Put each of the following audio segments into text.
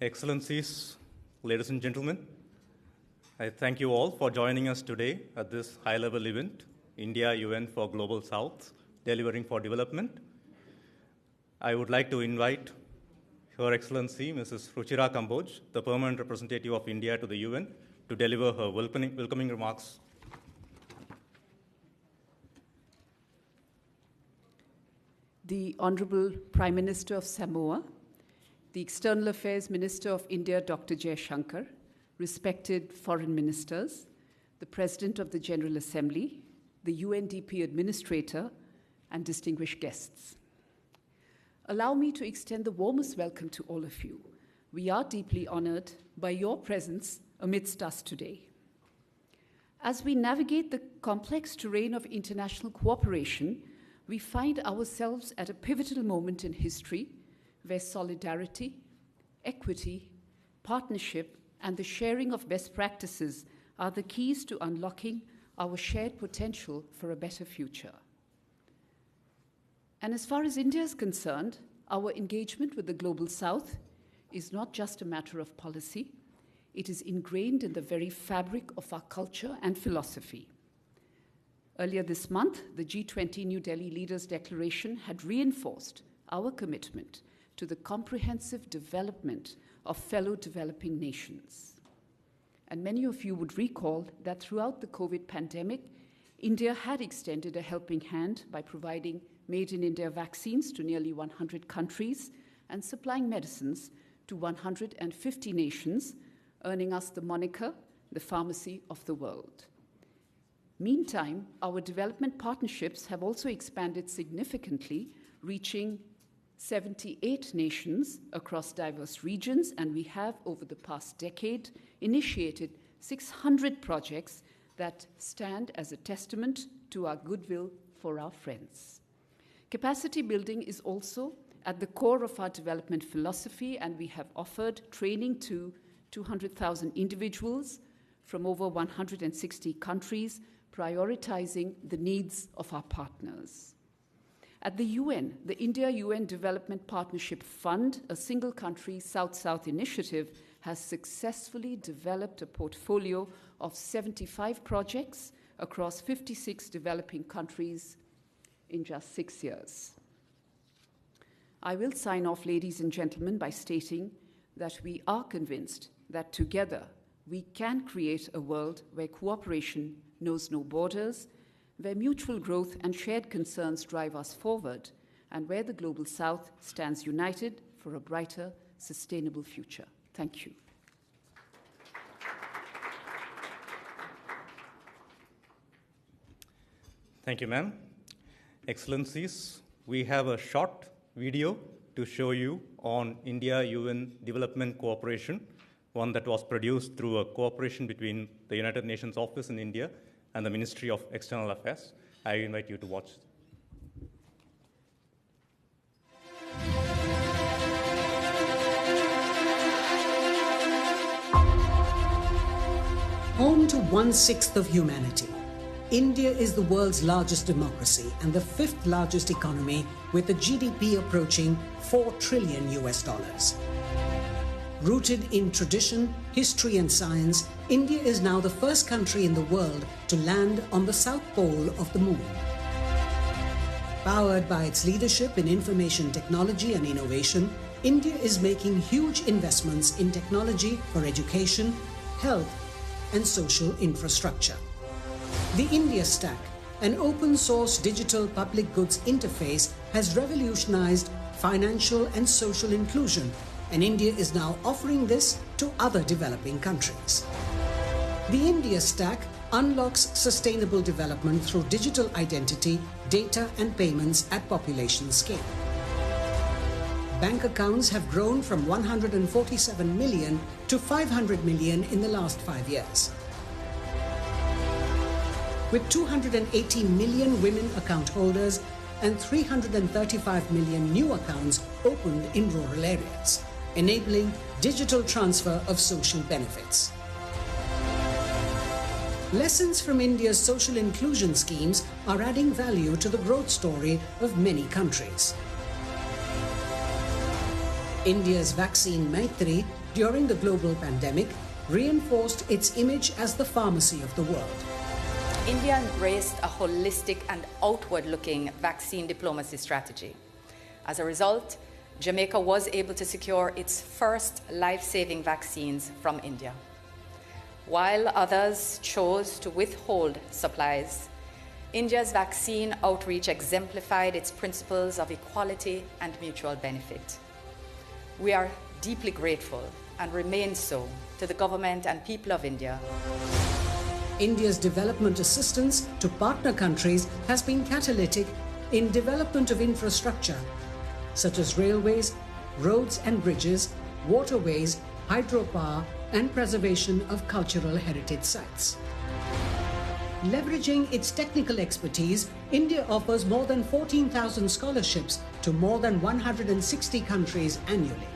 Excellencies, ladies and gentlemen, I thank you all for joining us today at this high-level event, India UN for Global South, Delivering for Development. I would like to invite Her Excellency, Mrs. Ruchira Kamboj, the Permanent Representative of India to the UN, to deliver her welcoming remarks. The Honorable Prime Minister of Samoa, the External Affairs Minister of India, Dr. Jaishankar, respected foreign ministers, the President of the General Assembly, the UNDP Administrator, and distinguished guests. Allow me to extend the warmest welcome to all of you. We are deeply honored by your presence amidst us today. As we navigate the complex terrain of international cooperation, we find ourselves at a pivotal moment in history where solidarity, equity, partnership, and the sharing of best practices are the keys to unlocking our shared potential for a better future. And as far as India is concerned, our engagement with the Global South is not just a matter of policy, it is ingrained in the very fabric of our culture and philosophy. Earlier this month, the G20 New Delhi Leaders' Declaration had reinforced our commitment to the comprehensive development of fellow developing nations. And many of you would recall that throughout the COVID pandemic, India had extended a helping hand by providing made-in-India vaccines to nearly 100 countries and supplying medicines to 150 nations, earning us the moniker, the pharmacy of the world. Meantime, our development partnerships have also expanded significantly, reaching 78 nations across diverse regions, and we have, over the past decade, initiated 600 projects that stand as a testament to our goodwill for our friends. Capacity building is also at the core of our development philosophy, and we have offered training to 200,000 individuals from over 160 countries, prioritizing the needs of our partners. At the UN, the India-UN Development Partnership Fund, a single-country South-South initiative, has successfully developed a portfolio of 75 projects across 56 developing countries in just 6 years. I will sign off, ladies and gentlemen, by stating that we are convinced that together we can create a world where cooperation knows no borders, where mutual growth and shared concerns drive us forward, and where the Global South stands united for a brighter, sustainable future. Thank you. Thank you, ma'am. Excellencies, we have a short video to show you on India-UN development cooperation, one that was produced through a cooperation between the United Nations Office in India and the Ministry of External Affairs. I invite you to watch. Home to 1/6 of humanity, India is the world's largest democracy and the 5th largest economy, with a GDP approaching $4 trillion. Rooted in tradition, history and science, India is now the first country in the world to land on the south pole of the moon. Powered by its leadership in information technology and innovation, India is making huge investments in technology for education, health, and social infrastructure. The India Stack, an open-source digital public goods interface, has revolutionized financial and social inclusion, and India is now offering this to other developing countries. The India Stack unlocks sustainable development through digital identity, data and payments at population scale. Bank accounts have grown from 147 million to 500 million in the last 5 years. With 280 million women account holders and 335 million new accounts opened in rural areas, enabling digital transfer of social benefits. Lessons from India's social inclusion schemes are adding value to the growth story of many countries. India's vaccine Maitri during the global pandemic, reinforced its image as the pharmacy of the world. India embraced a holistic and outward-looking vaccine diplomacy strategy. As a result, Jamaica was able to secure its first life-saving vaccines from India. While others chose to withhold supplies, India's vaccine outreach exemplified its principles of equality and mutual benefit. We are deeply grateful and remain so to the government and people of India. India's development assistance to partner countries has been catalytic in development of infrastructure, such as railways, roads and bridges, waterways, hydropower, and preservation of cultural heritage sites. Leveraging its technical expertise, India offers more than 14,000 scholarships to more than 160 countries annually.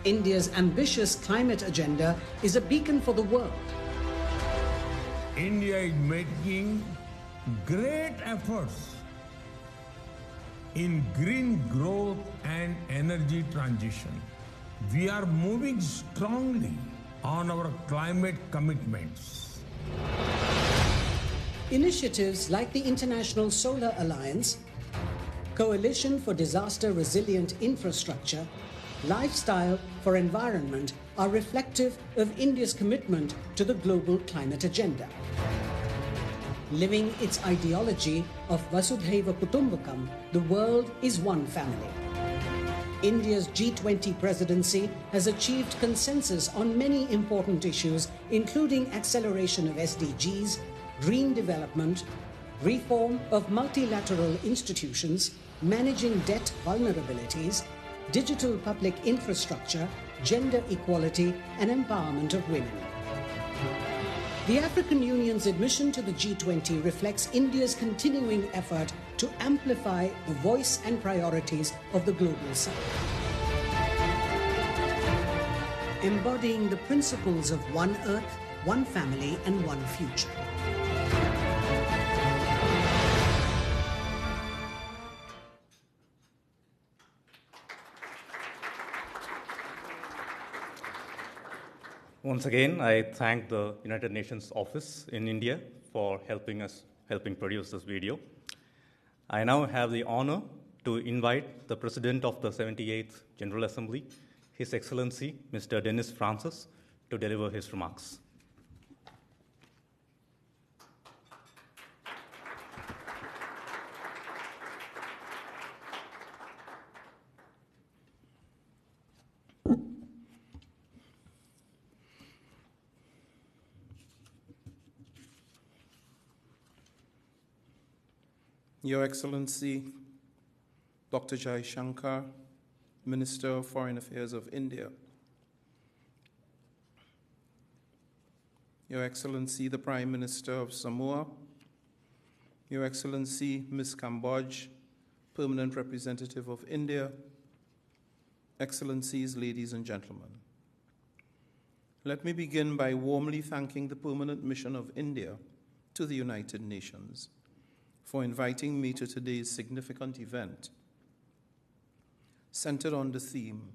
India's ambitious climate agenda is a beacon for the world. India is making great efforts in green growth and energy transition. We are moving strongly on our climate commitments. Initiatives like the International Solar Alliance, Coalition for Disaster Resilient Infrastructure, Lifestyle for Environment are reflective of India's commitment to the global climate agenda. Living its ideology of Vasudhaiva Kutumbakam, the world is one family. India's G20 presidency has achieved consensus on many important issues, including acceleration of SDGs, green development, reform of multilateral institutions, managing debt vulnerabilities, digital public infrastructure, gender equality, and empowerment of women. The African Union's admission to the G20 reflects India's continuing effort to amplify the voice and priorities of the global South. Embodying the principles of one Earth, one family, and one future. Once again, I thank the United Nations office in India for helping produce this video. I now have the honor to invite the President of the 78th General Assembly, His Excellency, Mr. Dennis Francis, to deliver his remarks. Your Excellency, Dr. Jai Shankar, Minister of Foreign Affairs of India. Your Excellency, the Prime Minister of Samoa. Your Excellency, Ms. Cambodge, Permanent Representative of India. Excellencies, ladies and gentlemen. Let me begin by warmly thanking the Permanent Mission of India to the United Nations for inviting me to today's significant event centered on the theme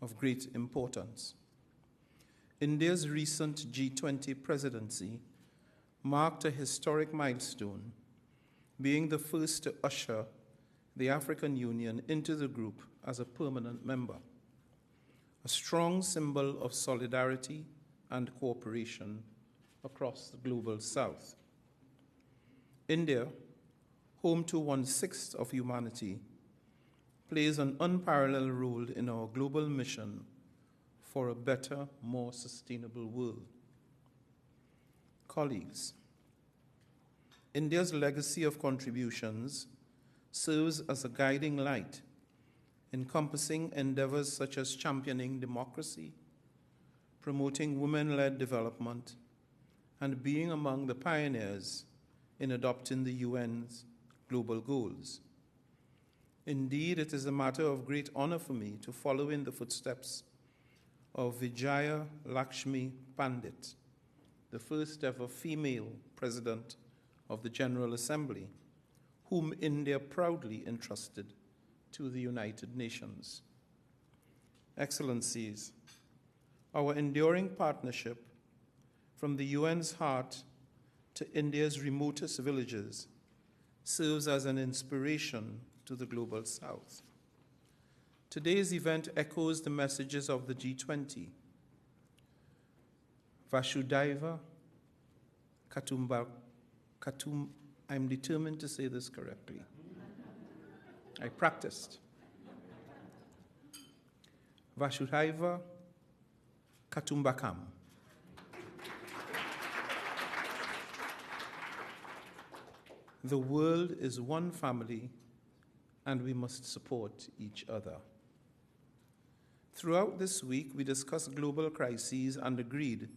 of great importance. India's recent G20 presidency marked a historic milestone, being the first to usher the African Union into the group as a permanent member, a strong symbol of solidarity and cooperation across the global South. India, home to 1/6 of humanity, plays an unparalleled role in our global mission for a better, more sustainable world. Colleagues, India's legacy of contributions serves as a guiding light, encompassing endeavors such as championing democracy, promoting women-led development, and being among the pioneers in adopting the UN's global goals. Indeed, it is a matter of great honor for me to follow in the footsteps of Vijaya Lakshmi Pandit, the first ever female president of the General Assembly, whom India proudly entrusted to the United Nations. Excellencies, Our enduring partnership from the UN's heart to India's remotest villages serves as an inspiration to the Global South. Today's event echoes the messages of the G20. Vasudhaiva I'm determined to say this correctly. I practiced. Vasudhaiva Kutumbakam. The world is one family, and we must support each other. Throughout this week, we discussed global crises and agreed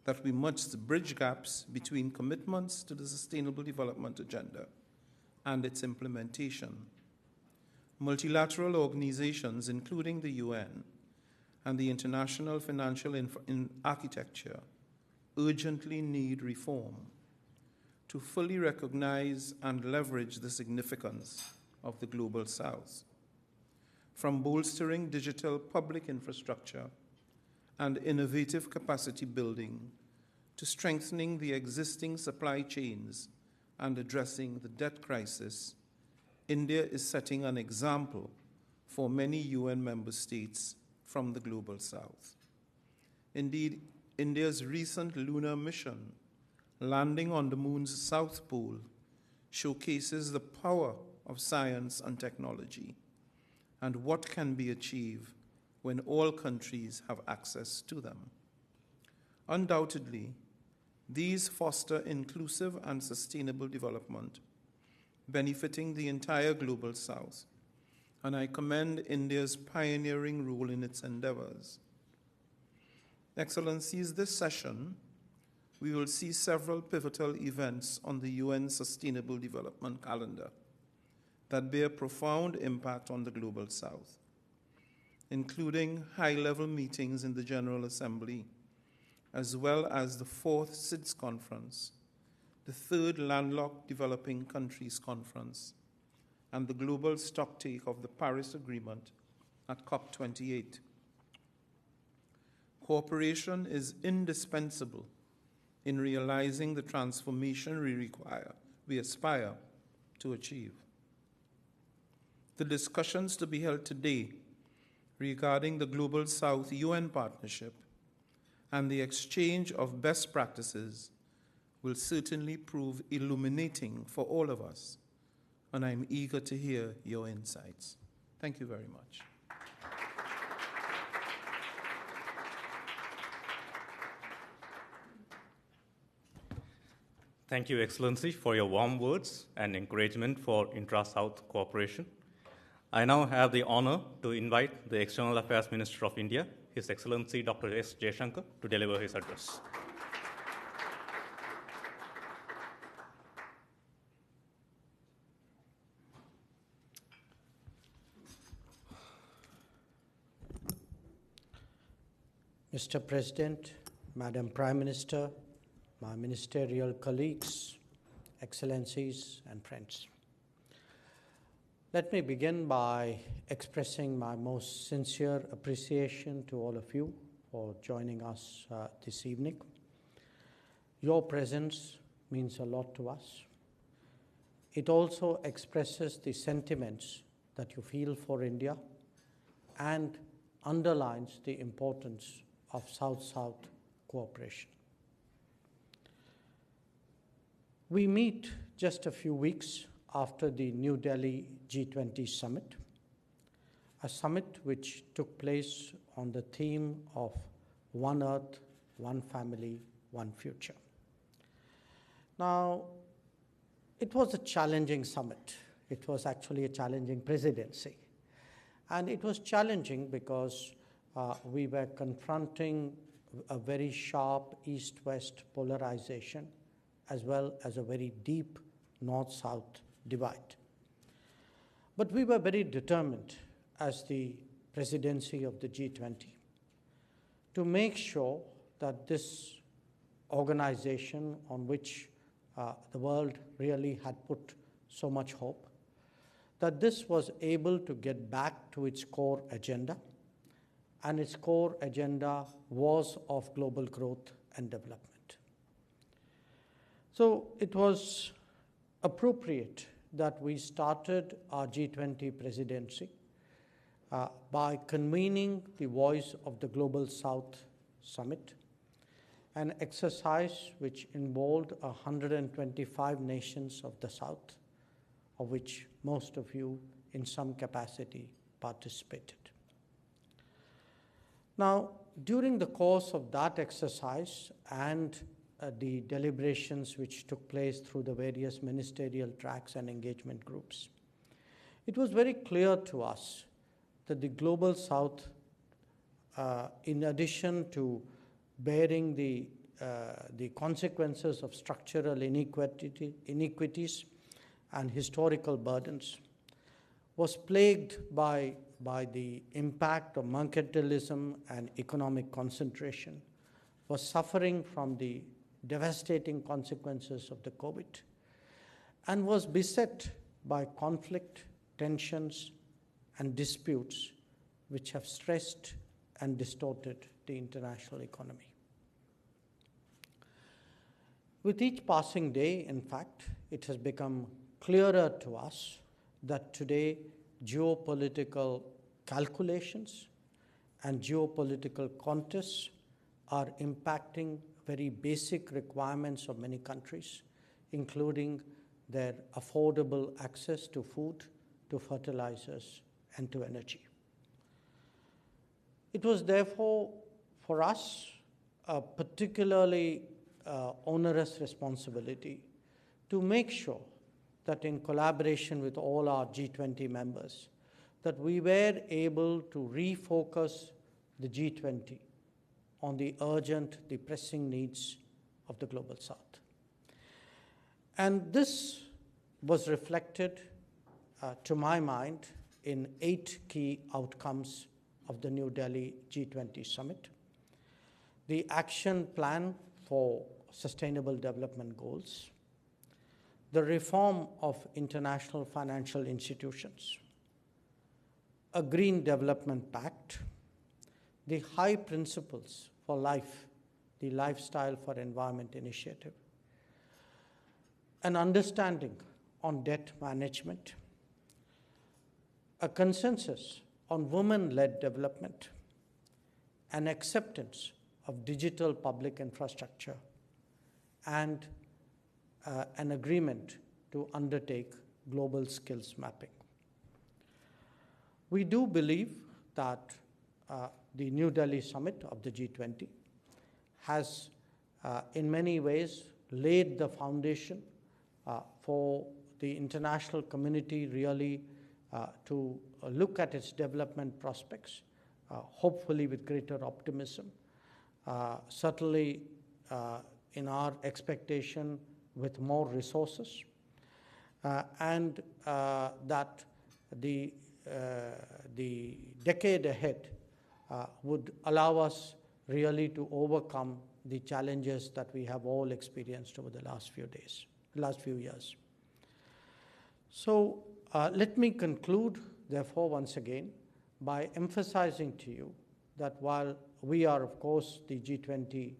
that we must bridge gaps between commitments to the Sustainable Development Agenda and its implementation. Multilateral organizations, including the UN and the international financial architecture, urgently need reform to fully recognize and leverage the significance of the Global South. From bolstering digital public infrastructure and innovative capacity building to strengthening the existing supply chains and addressing the debt crisis, India is setting an example for many UN member states from the Global South. Indeed, India's recent lunar mission, landing on the moon's south pole, showcases the power of science and technology and what can be achieved when all countries have access to them. Undoubtedly, these foster inclusive and sustainable development, benefiting the entire Global South, and I commend India's pioneering role in its endeavors. Excellencies, this session, we will see several pivotal events on the UN Sustainable Development Calendar that bear profound impact on the Global South, including high-level meetings in the General Assembly, as well as the 4th SIDS Conference, the 3rd Landlocked Developing Countries Conference, and the global stocktake of the Paris Agreement at COP28. Cooperation is indispensable in realizing the transformation we aspire to achieve. The discussions to be held today regarding the Global South UN partnership and the exchange of best practices will certainly prove illuminating for all of us, and I'm eager to hear your insights. Thank you very much. Thank you, Excellency, for your warm words and encouragement for intra-South cooperation. I now have the honor to invite the External Affairs Minister of India, His Excellency Dr. S. Jaishankar, to deliver his address. Mr. President, Madam Prime Minister, my ministerial colleagues, excellencies, and friends. Let me begin by expressing my most sincere appreciation to all of you for joining us this evening. Your presence means a lot to us. It also expresses the sentiments that you feel for India and underlines the importance of South-South cooperation. We meet just a few weeks after the New Delhi G20 summit, a summit which took place on the theme of One Earth, One Family, One Future. Now, it was a challenging summit. It was actually a challenging presidency. And it was challenging because we were confronting a very sharp east-west polarization as well as a very deep north-south divide. But we were very determined as the presidency of the G20 to make sure that this organization on which the world really had put so much hope, that this was able to get back to its core agenda and its core agenda was of global growth and development. So it was appropriate that we started our G20 presidency by convening the Voice of the Global South Summit, an exercise which involved 125 nations of the South, of which most of you in some capacity participated. Now, during the course of that exercise and the deliberations which took place through the various ministerial tracks and engagement groups, it was very clear to us that the Global South, in addition to bearing the consequences of structural inequities and historical burdens, was plagued by the impact of mercantilism and economic concentration, was suffering from the devastating consequences of the COVID, and was beset by conflict, tensions, and disputes which have stressed and distorted the international economy. With each passing day, in fact, it has become clearer to us that today geopolitical calculations and geopolitical contests are impacting very basic requirements of many countries, including their affordable access to food, to fertilizers, and to energy. It was therefore for us a particularly onerous responsibility to make sure that in collaboration with all our G20 members, that we were able to refocus the G20 on the urgent, the pressing needs of the Global South. And this was reflected, to my mind, in 8 key outcomes of the New Delhi G20 Summit. The action plan for Sustainable Development Goals, the reform of international financial institutions, a Green Development Pact, the High Principles for Life, the Lifestyle for Environment Initiative, an understanding on debt management, a consensus on women-led development, an acceptance of digital public infrastructure, and an agreement to undertake global skills mapping. We do believe that the New Delhi Summit of the G20 has in many ways laid the foundation for the international community really to look at its development prospects, hopefully with greater optimism, certainly in our expectation with more resources, and that the decade ahead would allow us really to overcome the challenges that we have all experienced over the last few years. So let me conclude, therefore, once again, by emphasizing to you that while we are, of course, the G20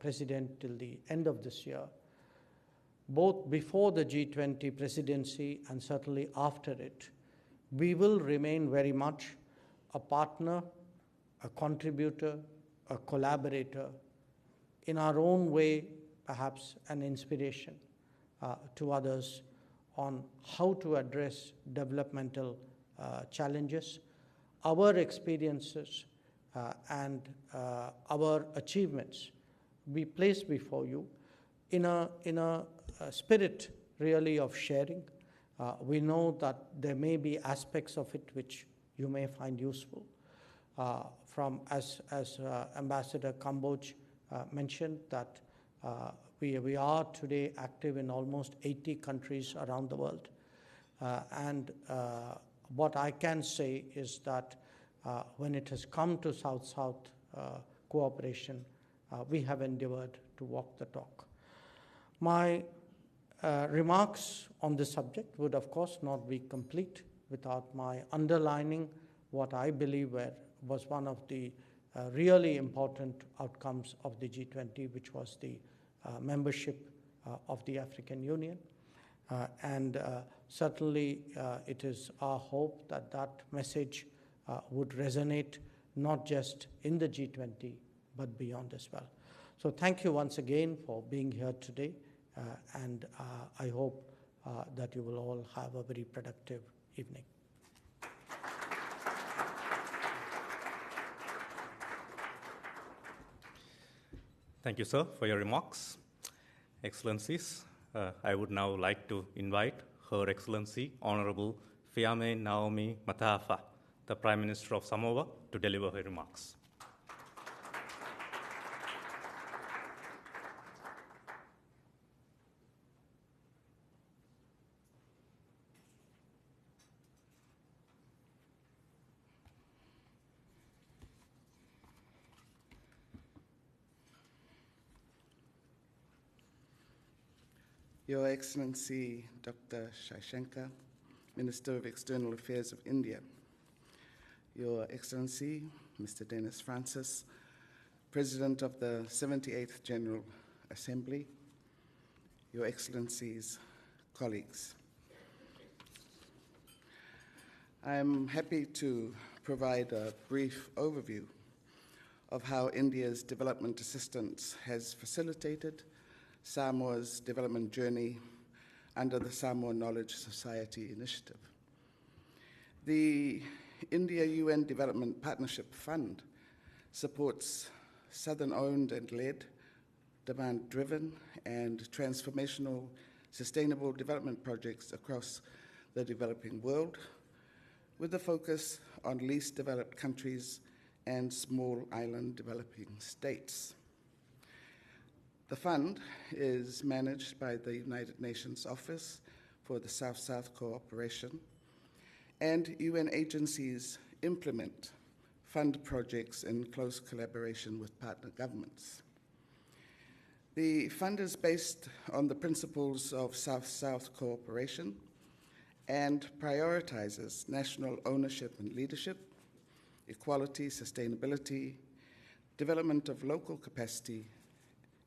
president till the end of this year, both before the G20 presidency and certainly after it, we will remain very much a partner, a contributor, a collaborator, in our own way, perhaps an inspiration to others on how to address developmental challenges. Our experiences and our achievements we place before you in a spirit really of sharing. We know that there may be aspects of it which you may find useful. From as Ambassador Kamboj mentioned, that we are today active in almost 80 countries around the world. And what I can say is that when it has come to South-South cooperation, we have endeavored to walk the talk. My remarks on this subject would, of course, not be complete without my underlining what I believe were was one of the really important outcomes of the G20, which was the membership of the African Union. And certainly it is our hope that that message would resonate not just in the G20, but beyond as well. So thank you once again for being here today, and I hope that you will all have a very productive evening. Thank you, sir, for your remarks. Excellencies, I would now like to invite Her Excellency Honorable Fiame Naomi Mataafa, the Prime Minister of Samoa, to deliver her remarks. Your Excellency Dr. Jaishankar, Minister of External Affairs of India, Your Excellency Mr. Dennis Francis, President of the 78th General Assembly, Your Excellencies, colleagues. I am happy to provide a brief overview of how India's development assistance has facilitated Samoa's development journey under the Samoa Knowledge Society Initiative. The India-UN Development Partnership Fund supports Southern-owned and led, demand-driven, and transformational sustainable development projects across the developing world, with a focus on least developed countries and small island developing states. The fund is managed by the United Nations Office for the South-South Cooperation, and UN agencies implement fund projects in close collaboration with partner governments. The fund is based on the principles of South-South cooperation and prioritizes national ownership and leadership, equality, sustainability, development of local capacity,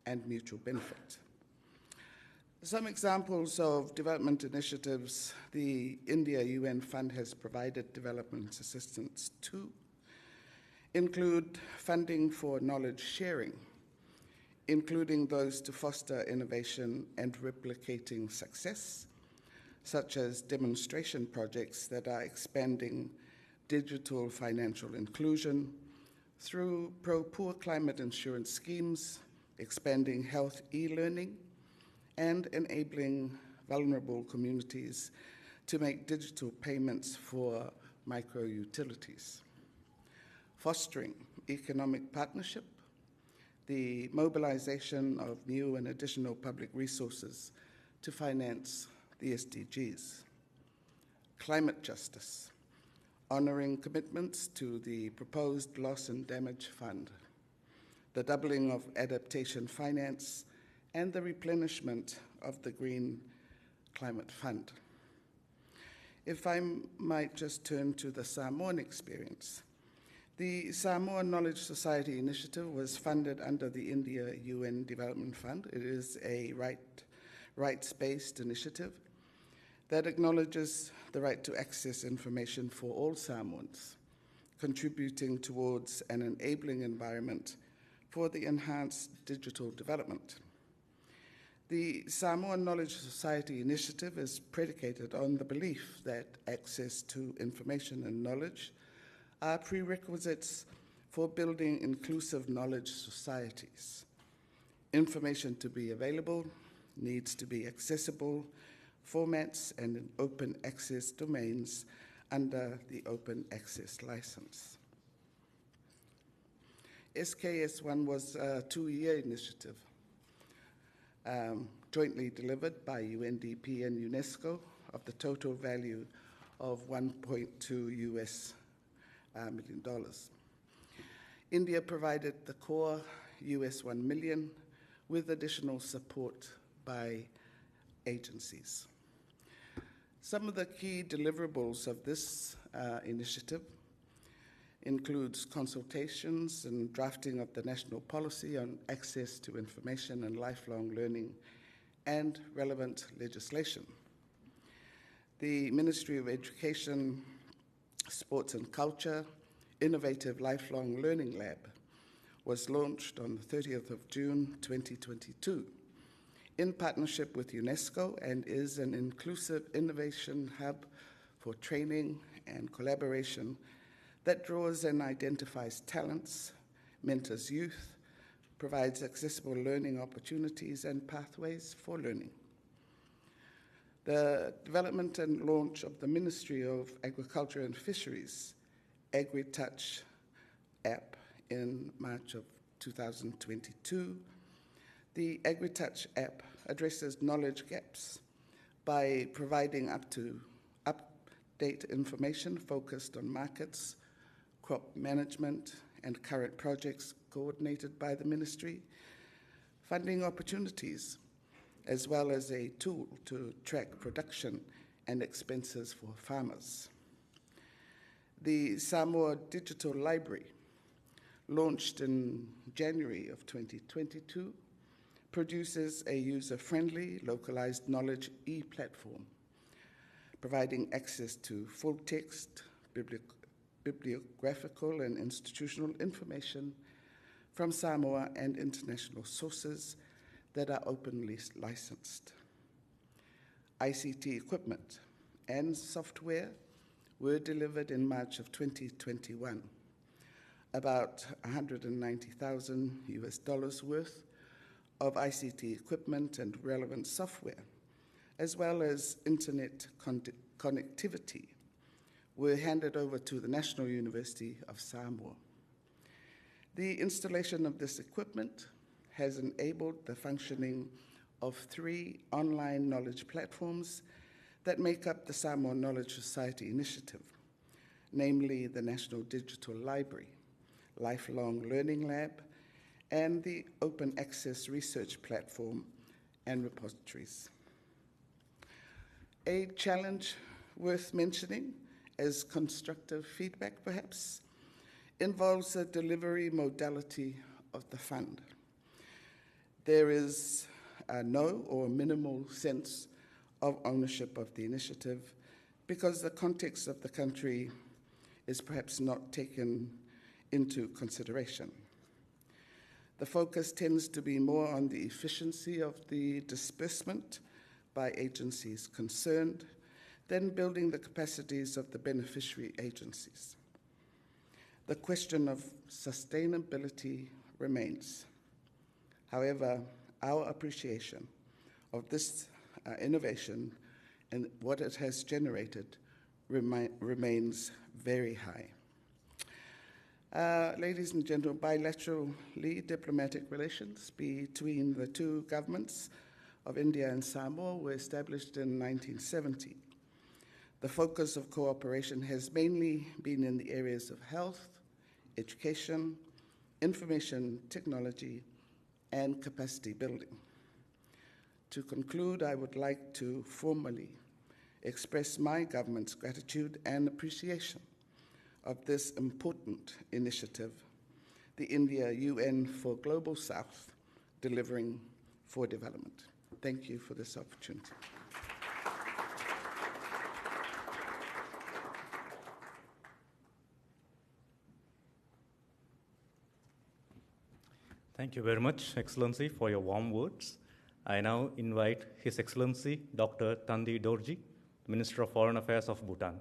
and mutual benefit. Some examples of development initiatives the India-UN Fund has provided development assistance to include funding for knowledge sharing, including those to foster innovation and replicating success, such as demonstration projects that are expanding digital financial inclusion through pro-poor climate insurance schemes, expanding health e-learning, and enabling vulnerable communities to make digital payments for micro-utilities. Fostering economic partnership, the mobilization of new and additional public resources to finance the SDGs. Climate justice, honoring commitments to the proposed Loss and Damage Fund, the doubling of adaptation finance, and the replenishment of the Green Climate Fund. If I might just turn to the Samoan experience. The Samoa Knowledge Society Initiative was funded under the India-UN Development Fund. It is a rights-based initiative that acknowledges the right to access information for all Samoans, contributing towards an enabling environment for the enhanced digital development. The Samoa Knowledge Society Initiative is predicated on the belief that access to information and knowledge are prerequisites for building inclusive knowledge societies. Information to be available needs to be accessible formats and in open access domains under the Open Access License. SKS1 was a 2-year initiative jointly delivered by UNDP and UNESCO of the total value of $1.2 million. India provided the core $1 million with additional support by agencies. Some of the key deliverables of this initiative includes consultations and drafting of the national policy on access to information and lifelong learning and relevant legislation. The Ministry of Education, Sports and Culture Innovative Lifelong Learning Lab was launched on the 30th of June 2022 in partnership with UNESCO and is an inclusive innovation hub for training and collaboration that draws and identifies talents, mentors youth, provides accessible learning opportunities and pathways for learning. The development and launch of the Ministry of Agriculture and Fisheries AgriTouch app in March of 2022. The AgriTouch app addresses knowledge gaps by providing up-to-date information focused on markets, crop management, and current projects coordinated by the ministry, funding opportunities, as well as a tool to track production and expenses for farmers. The Samoa Digital Library, launched in January of 2022, produces a user-friendly, localized knowledge e-platform, providing access to full-text, bibliographical and institutional information from Samoa and international sources that are openly licensed. ICT equipment and software were delivered in March of 2021, about $190,000 worth of ICT equipment and relevant software, as well as internet connectivity, were handed over to the National University of Samoa. The installation of this equipment has enabled the functioning of 3 online knowledge platforms that make up the Samoa Knowledge Society initiative, namely the National Digital Library, Lifelong Learning Lab, and the Open Access Research Platform and repositories. A challenge worth mentioning as constructive feedback, perhaps, involves the delivery modality of the fund. There is no or minimal sense of ownership of the initiative because the context of the country is perhaps not taken into consideration. The focus tends to be more on the efficiency of the disbursement by agencies concerned than building the capacities of the beneficiary agencies. The question of sustainability remains. However, our appreciation of this innovation and what it has generated remains very high. Ladies and gentlemen, bilaterally diplomatic relations between the 2 governments of India and Samoa were established in 1970. The focus of cooperation has mainly been in the areas of health, education, information technology, and capacity building. To conclude, I would like to formally express my government's gratitude and appreciation of this important initiative, the India UN for Global South, Delivering for Development. Thank you for this opportunity. Thank you very much, Excellency, for your warm words. I now invite His Excellency Dr. Tandi Dorji, Minister of Foreign Affairs of Bhutan.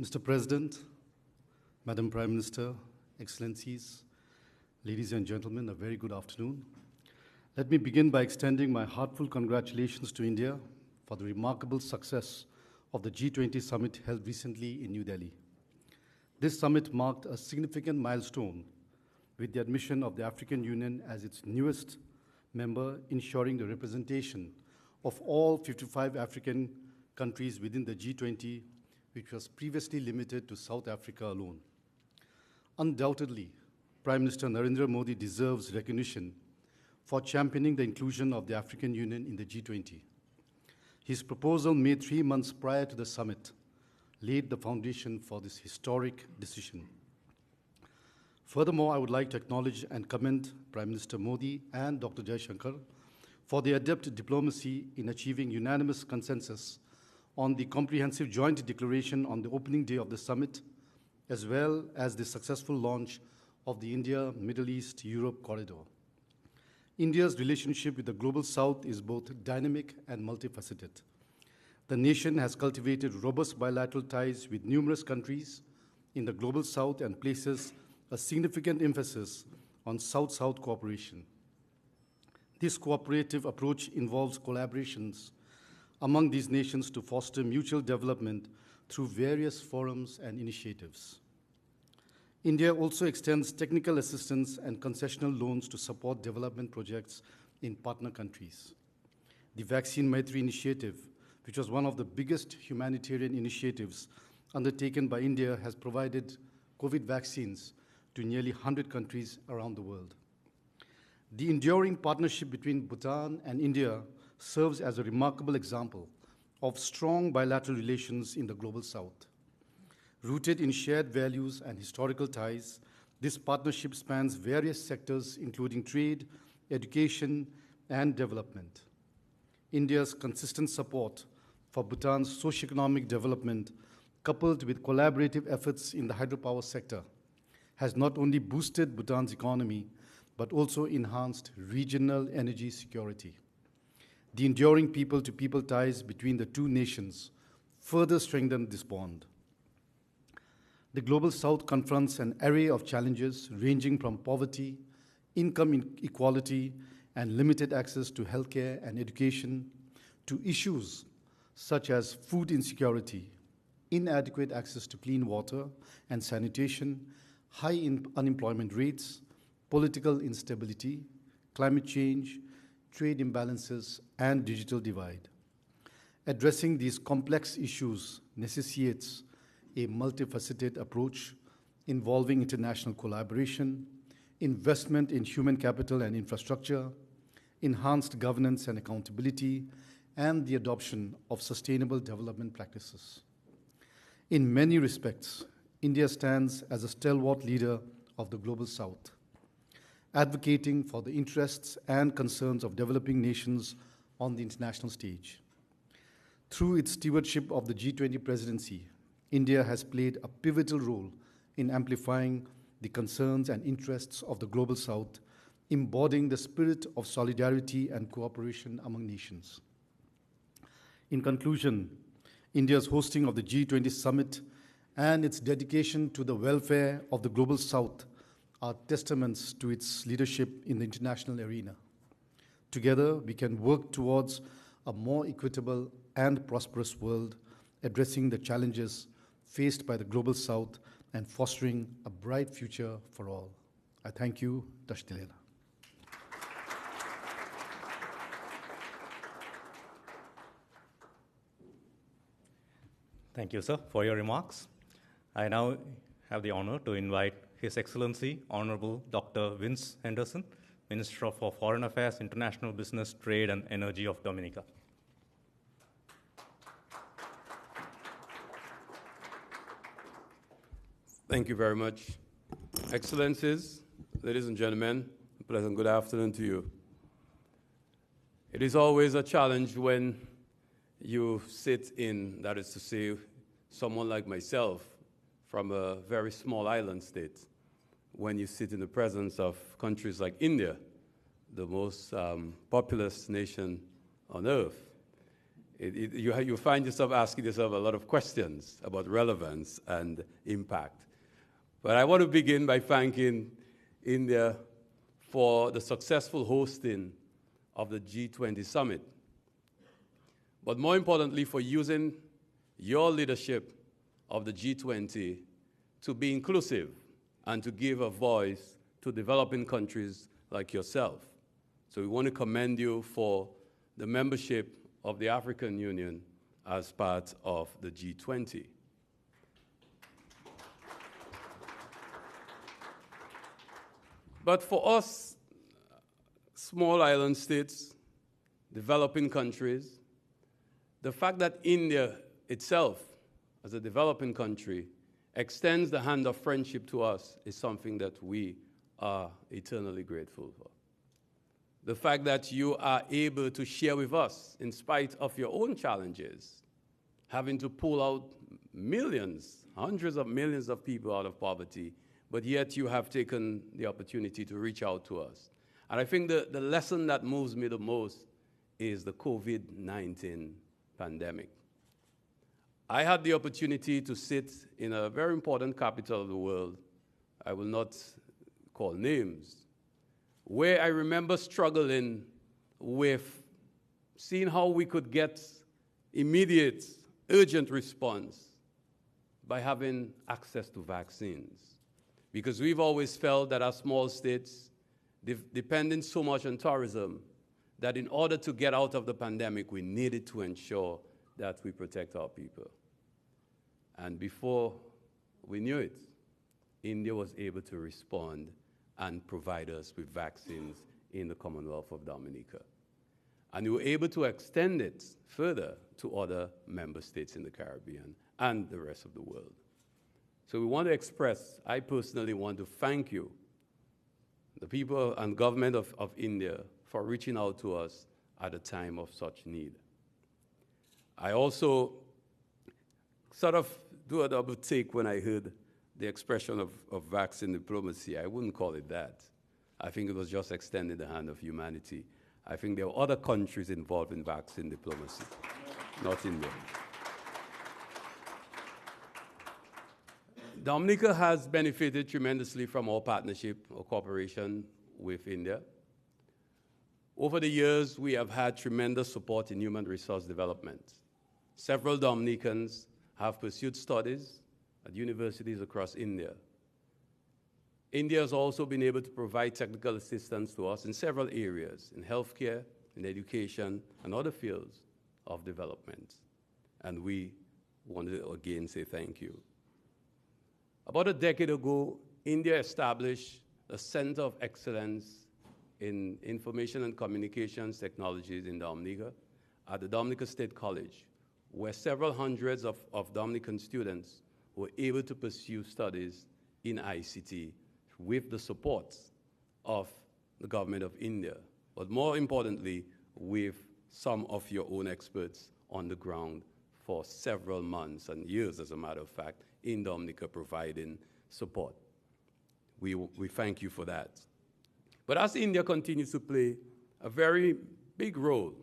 Mr. President, Madam Prime Minister, Excellencies, ladies and gentlemen, a very good afternoon. Let me begin by extending my heartfelt congratulations to India for the remarkable success of the G20 summit held recently in New Delhi. This summit marked a significant milestone with the admission of the African Union as its newest member, ensuring the representation of all 55 African countries within the G20, which was previously limited to South Africa alone. Undoubtedly, Prime Minister Narendra Modi deserves recognition for championing the inclusion of the African Union in the G20. His proposal, made 3 months prior to the summit, laid the foundation for this historic decision. Furthermore, I would like to acknowledge and commend Prime Minister Modi and Dr. Jaishankar for their adept diplomacy in achieving unanimous consensus on the comprehensive joint declaration on the opening day of the summit, as well as the successful launch of the India, Middle East, Europe corridor. India's relationship with the Global South is both dynamic and multifaceted. The nation has cultivated robust bilateral ties with numerous countries in the Global South and places a significant emphasis on South-South cooperation. This cooperative approach involves collaborations among these nations to foster mutual development through various forums and initiatives. India also extends technical assistance and concessional loans to support development projects in partner countries. The Vaccine Maitri initiative, which was one of the biggest humanitarian initiatives undertaken by India, has provided COVID vaccines to nearly 100 countries around the world. The enduring partnership between Bhutan and India serves as a remarkable example of strong bilateral relations in the Global South. Rooted in shared values and historical ties, this partnership spans various sectors, including trade, education, and development. India's consistent support for Bhutan's socio-economic development, coupled with collaborative efforts in the hydropower sector, has not only boosted Bhutan's economy, but also enhanced regional energy security. The enduring people-to-people ties between the two nations further strengthen this bond. The Global South confronts an array of challenges ranging from poverty, income inequality, and limited access to healthcare and education, to issues such as food insecurity, inadequate access to clean water and sanitation, high unemployment rates, political instability, climate change, trade imbalances, and digital divide. Addressing these complex issues necessitates a multifaceted approach involving international collaboration, investment in human capital and infrastructure, enhanced governance and accountability, and the adoption of sustainable development practices. In many respects, India stands as a stalwart leader of the Global South, advocating for the interests and concerns of developing nations on the international stage. Through its stewardship of the G20 presidency, India has played a pivotal role in amplifying the concerns and interests of the Global South, embodying the spirit of solidarity and cooperation among nations. In conclusion, India's hosting of the G20 summit and its dedication to the welfare of the Global South are testaments to its leadership in the international arena. Together, we can work towards a more equitable and prosperous world, addressing the challenges faced by the Global South and fostering a bright future for all. I thank you. Tashtilela. Thank you, sir, for your remarks. I now have the honor to invite His Excellency, Honorable Dr. Vince Henderson, Minister for Foreign Affairs, International Business, Trade and Energy of Dominica. Thank you very much. Excellencies, ladies and gentlemen, a pleasant good afternoon to you. It is always a challenge when you sit in, that is to say, someone like myself from a very small island state, when you sit in the presence of countries like India, the most populous nation on earth. You find yourself asking yourself a lot of questions about relevance and impact. But I want to begin by thanking India for the successful hosting of the G20 summit. But more importantly, for using your leadership of the G20 to be inclusive and to give a voice to developing countries like yourself. So we want to commend you for the membership of the African Union as part of the G20. But for us, small island states, developing countries, the fact that India itself, as a developing country, extends the hand of friendship to us is something that we are eternally grateful for. The fact that you are able to share with us, in spite of your own challenges, having to pull out millions, hundreds of millions of people out of poverty, but yet you have taken the opportunity to reach out to us. And I think the lesson that moves me the most is the COVID-19 pandemic. I had the opportunity to sit in a very important capital of the world, I will not call names, where I remember struggling with seeing how we could get immediate, urgent response by having access to vaccines. Because we've always felt that as small states, depending so much on tourism, that in order to get out of the pandemic, we needed to ensure that we protect our people. And before we knew it, India was able to respond and provide us with vaccines in the Commonwealth of Dominica. And we were able to extend it further to other member states in the Caribbean and the rest of the world. So we want to express, I personally want to thank you, the people and government of India, for reaching out to us at a time of such need. I also sort of do a double take when I heard the expression of vaccine diplomacy. I wouldn't call it that. I think it was just extending the hand of humanity. I think there are other countries involved in vaccine diplomacy, not India. Dominica has benefited tremendously from our partnership or cooperation with India. Over the years, we have had tremendous support in human resource development. Several Dominicans have pursued studies at universities across India. India has also been able to provide technical assistance to us in several areas, in healthcare, in education, and other fields of development. And we want to again say thank you. About a decade ago, India established a Center of Excellence in Information and Communications Technologies in Dominica at the Dominica State College, where several hundreds of Dominican students were able to pursue studies in ICT with the support of the government of India, but more importantly, with some of your own experts on the ground for several months and years, as a matter of fact, in Dominica providing support. We thank you for that. But as India continues to play a very big role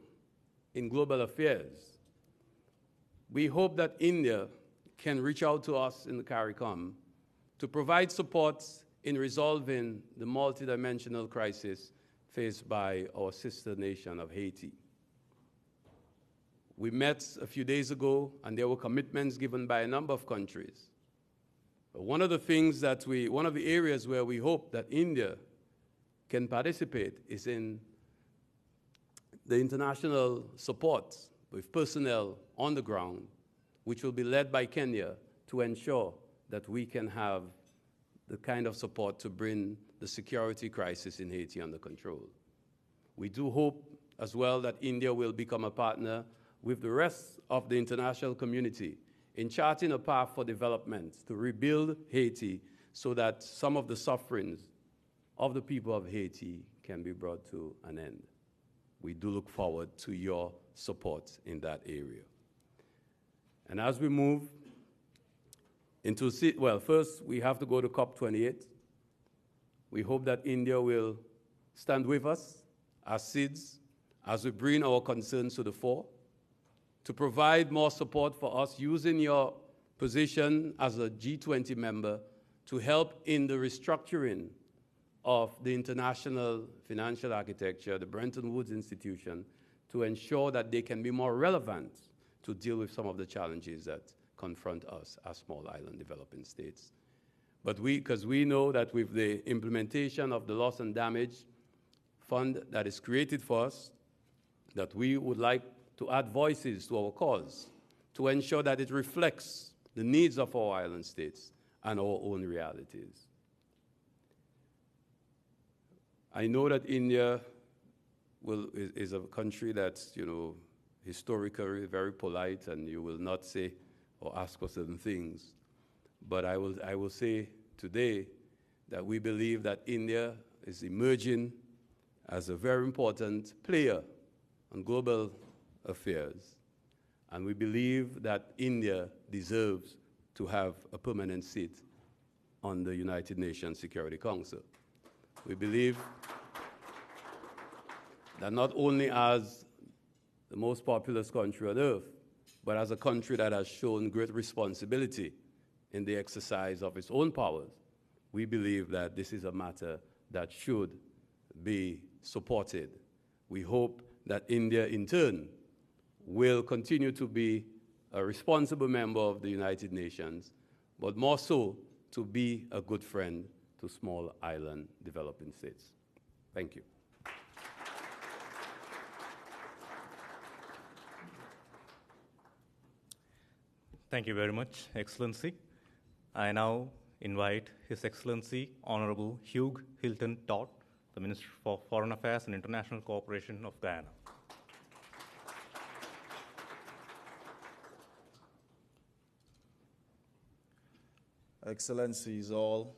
in global affairs, we hope that India can reach out to us in the CARICOM to provide support in resolving the multidimensional crisis faced by our sister nation of Haiti. We met a few days ago, and there were commitments given by a number of countries. But one of the areas where we hope that India can participate is in the international support with personnel on the ground, which will be led by Kenya to ensure that we can have the kind of support to bring the security crisis in Haiti under control. We do hope as well that India will become a partner with the rest of the international community in charting a path for development to rebuild Haiti so that some of the sufferings of the people of Haiti can be brought to an end. We do look forward to your support in that area. And as we move into, first we have to go to COP28. We hope that India will stand with us as SIDS as we bring our concerns to the fore, to provide more support for us using your position as a G20 member to help in the restructuring of the international financial architecture, the Bretton Woods institution, to ensure that they can be more relevant to deal with some of the challenges that confront us as small island developing states. But because we know that with the implementation of the loss and damage fund that is created for us, that we would like to add voices to our cause, to ensure that it reflects the needs of our island states and our own realities. I know that India is a country that's, historically very polite, and you will not say or ask for certain things. But I will say today that we believe that India is emerging as a very important player on global affairs. And we believe that India deserves to have a permanent seat on the United Nations Security Council. We believe that not only as the most populous country on earth, but as a country that has shown great responsibility in the exercise of its own powers, we believe that this is a matter that should be supported. We hope that India, in turn, will continue to be a responsible member of the United Nations, but more so to be a good friend to small island developing states. Thank you. Thank you very much, Excellency. I now invite His Excellency Honorable Hugh Hilton Todd, the Minister for Foreign Affairs and International Cooperation of Guyana. Excellencies all,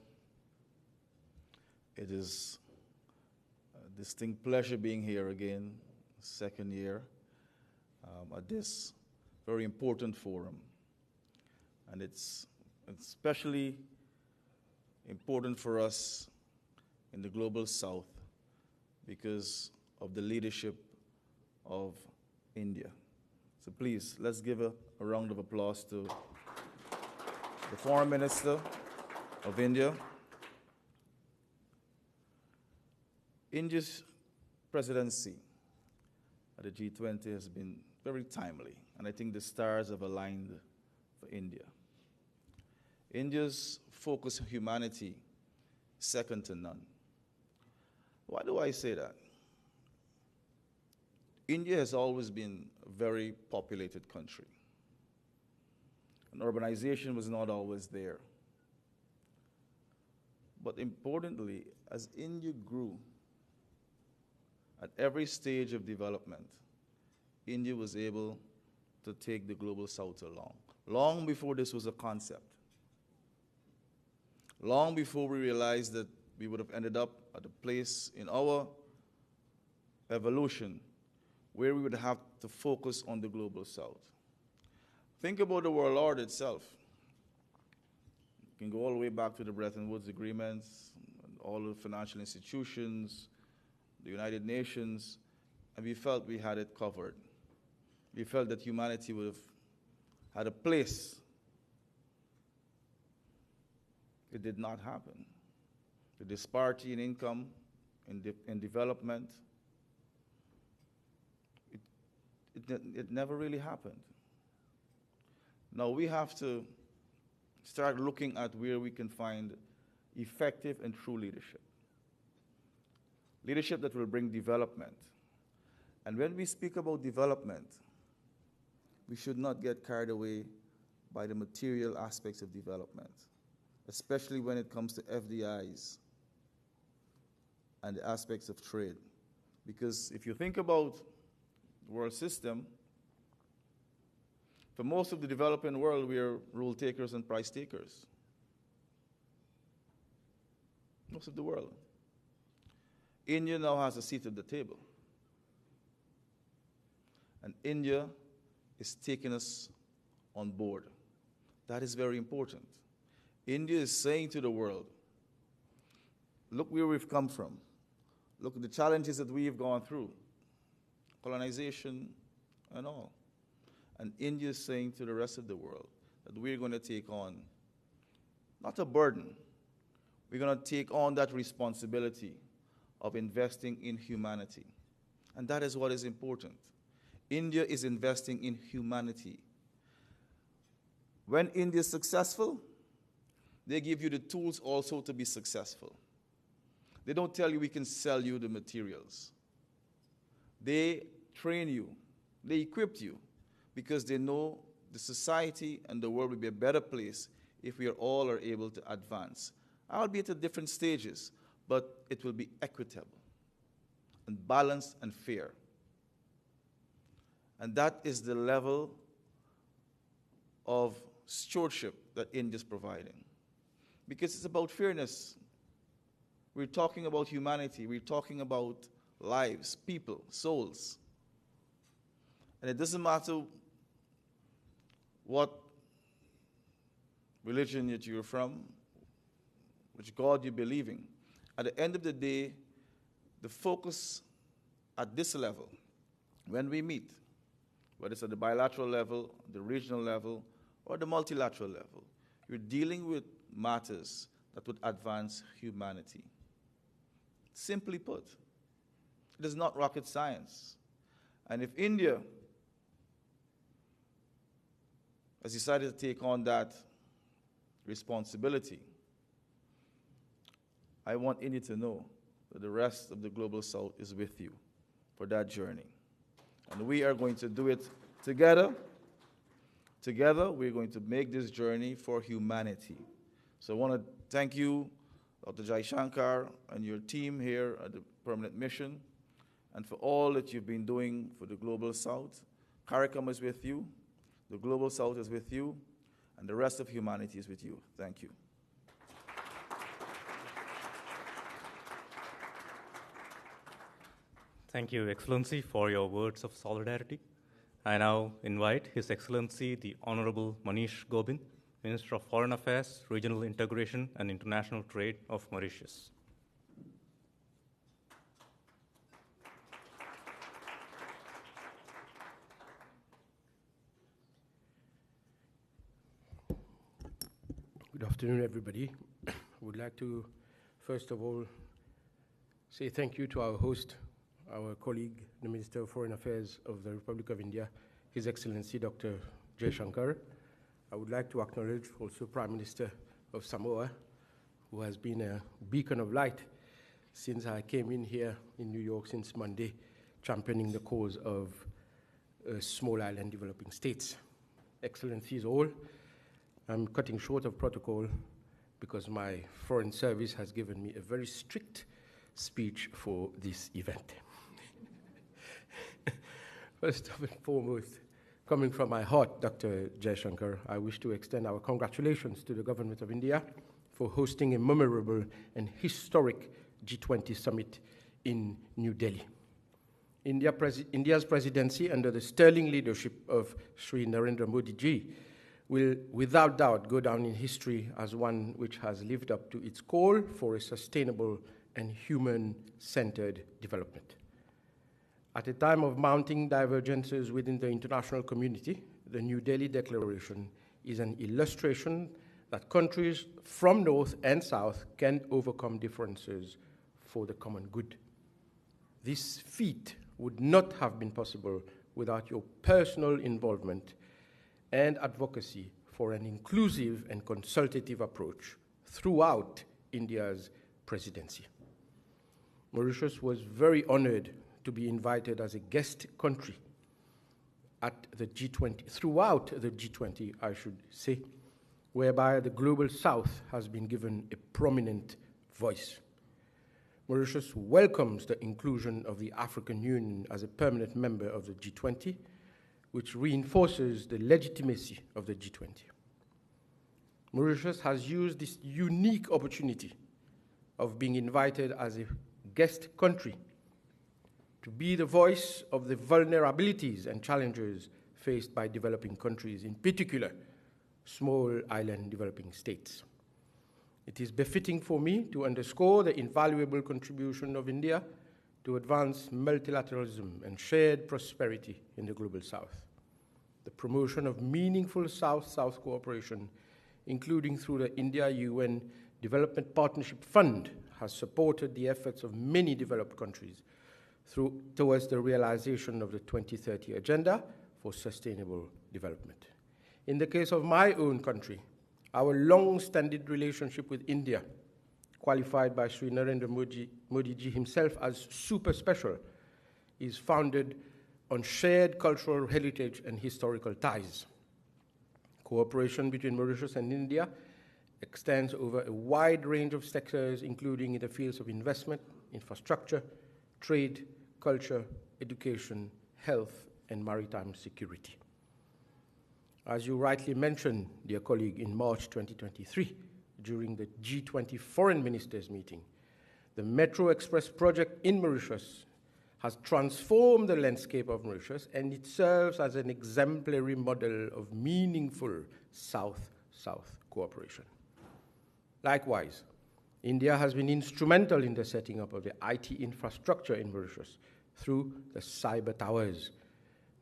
it is a distinct pleasure being here again, second year, at this very important forum. And it's especially important for us in the Global South because of the leadership of India. So please, let's give a round of applause to the Foreign Minister of India. India's presidency at the G20 has been very timely, and I think the stars have aligned for India. India's focus on humanity, second to none. Why do I say that? India has always been a very populated country. And urbanization was not always there. But importantly, as India grew, at every stage of development, India was able to take the Global South along. Long before this was a concept. Long before we realized that we would have ended up at a place in our evolution where we would have to focus on the Global South. Think about the world order itself. You can go all the way back to the Bretton Woods agreements, all the financial institutions, the United Nations, and we felt we had it covered. We felt that humanity would have had a place. It did not happen. The disparity in income, in development, it never really happened. Now we have to start looking at where we can find effective and true leadership. Leadership that will bring development. And when we speak about development, we should not get carried away by the material aspects of development, especially when it comes to FDIs and the aspects of trade. Because if you think about the world system, for most of the developing world, we are rule takers and price takers. Most of the world. India now has a seat at the table. And India is taking us on board. That is very important. India is saying to the world, look where we've come from. Look at the challenges that we've gone through, colonization and all. And India is saying to the rest of the world that we're going to take on, not a burden, we're going to take on that responsibility of investing in humanity. And that is what is important. India is investing in humanity. When India is successful, they give you the tools also to be successful. They don't tell you we can sell you the materials. They train you, they equip you, because they know the society and the world will be a better place if we all are able to advance. Albeit at different stages, but it will be equitable. and balanced and fair. And that is the level of stewardship that India is providing. Because it's about fairness. We're talking about humanity. We're talking about lives, people, souls. And it doesn't matter what religion that you're from, which God you believe in. At the end of the day, the focus at this level, when we meet, whether it's at the bilateral level, the regional level, or the multilateral level, you're dealing with matters that would advance humanity. Simply put, it is not rocket science. And if India has decided to take on that responsibility, I want India to know that the rest of the Global South is with you for that journey. And we are going to do it together. Together, we're going to make this journey for humanity. So I want to thank you, Dr. Jai Shankar, and your team here at the Permanent Mission, and for all that you've been doing for the Global South. CARICOM is with you, the Global South is with you, and the rest of humanity is with you. Thank you. Thank you, Excellency, for your words of solidarity. I now invite His Excellency, the Honorable Manish Gobin, Minister of Foreign Affairs, Regional Integration and International Trade of Mauritius. Good afternoon, everybody. I would like to, first of all, say thank you to our host, our colleague, the Minister of Foreign Affairs of the Republic of India, His Excellency Dr. Jai Shankar. I would like to acknowledge also Prime Minister of Samoa, who has been a beacon of light since I came in here in New York since Monday, championing the cause of small island developing states. Excellencies all, I'm cutting short of protocol because my foreign service has given me a very strict speech for this event. First and foremost, coming from my heart, Dr. Jai Shankar, I wish to extend our congratulations to the Government of India for hosting a memorable and historic G20 summit in New Delhi. India's presidency under the sterling leadership of Sri Narendra Modi ji will without doubt go down in history as one which has lived up to its call for a sustainable and human-centered development. At a time of mounting divergences within the international community, the New Delhi Declaration is an illustration that countries from North and South can overcome differences for the common good. This feat would not have been possible without your personal involvement and advocacy for an inclusive and consultative approach throughout India's presidency. Mauritius was very honored to be invited as a guest country at the G20, throughout the G20, I should say, whereby the Global South has been given a prominent voice. Mauritius welcomes the inclusion of the African Union as a permanent member of the G20, which reinforces the legitimacy of the G20. Mauritius has used this unique opportunity of being invited as a guest country to be the voice of the vulnerabilities and challenges faced by developing countries, in particular, small island developing states. It is befitting for me to underscore the invaluable contribution of India to advance multilateralism and shared prosperity in the Global South. The promotion of meaningful South-South cooperation, including through the India-UN Development Partnership Fund, has supported the efforts of many developed countries towards the realization of the 2030 Agenda for Sustainable Development. In the case of my own country, our long-standing relationship with India, qualified by Sri Narendra Modi ji himself as super special, is founded on shared cultural heritage and historical ties. Cooperation between Mauritius and India extends over a wide range of sectors, including in the fields of investment, infrastructure, trade, culture, education, health, and maritime security. As you rightly mentioned, dear colleague, in March 2023, during the G20 Foreign Ministers meeting, the Metro Express project in Mauritius has transformed the landscape of Mauritius, and it serves as an exemplary model of meaningful South-South cooperation. Likewise, India has been instrumental in the setting up of the IT infrastructure in Mauritius through the cyber towers,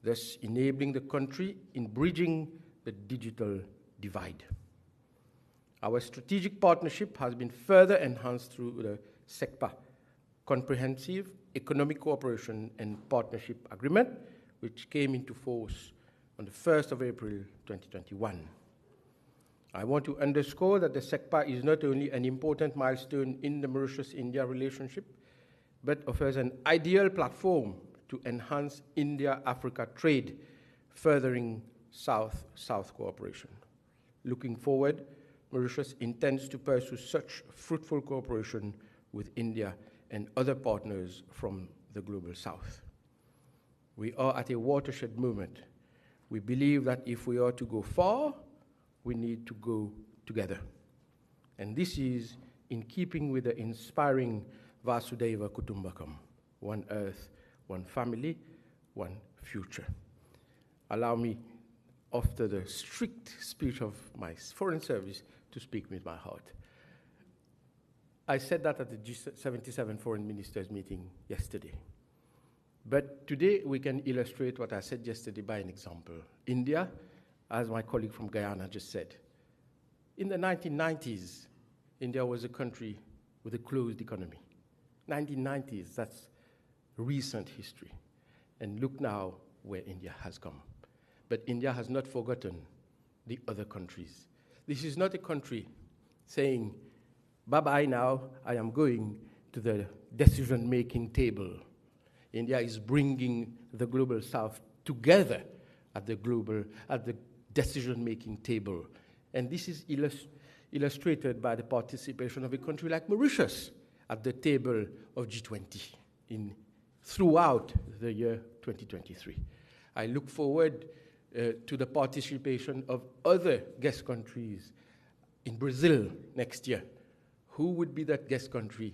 thus enabling the country in bridging the digital divide. Our strategic partnership has been further enhanced through the SECPA, Comprehensive Economic Cooperation and Partnership Agreement, which came into force on the 1st of April 2021. I want to underscore that the SECPA is not only an important milestone in the Mauritius-India relationship, but offers an ideal platform to enhance India-Africa trade, furthering South-South cooperation. Looking forward, Mauritius intends to pursue such fruitful cooperation with India and other partners from the Global South. We are at a watershed moment. We believe that if we are to go far, we need to go together. And this is in keeping with the inspiring Vasudhaiva Kutumbakam, one earth, one family, one future. Allow me, after the strict speech of my foreign service, to speak with my heart. I said that at the G77 Foreign Ministers meeting yesterday. But today we can illustrate what I said yesterday by an example. India, as my colleague from Guyana just said, in the 1990s, India was a country with a closed economy. 1990s, that's recent history. And look now where India has come. But India has not forgotten the other countries. This is not a country saying, bye-bye now, I am going to the decision-making table. India is bringing the Global South together at the decision-making table. And this is illustrated by the participation of a country like Mauritius at the table of G20 throughout the year 2023. I look forward to the participation of other guest countries in Brazil next year. Who would be that guest country?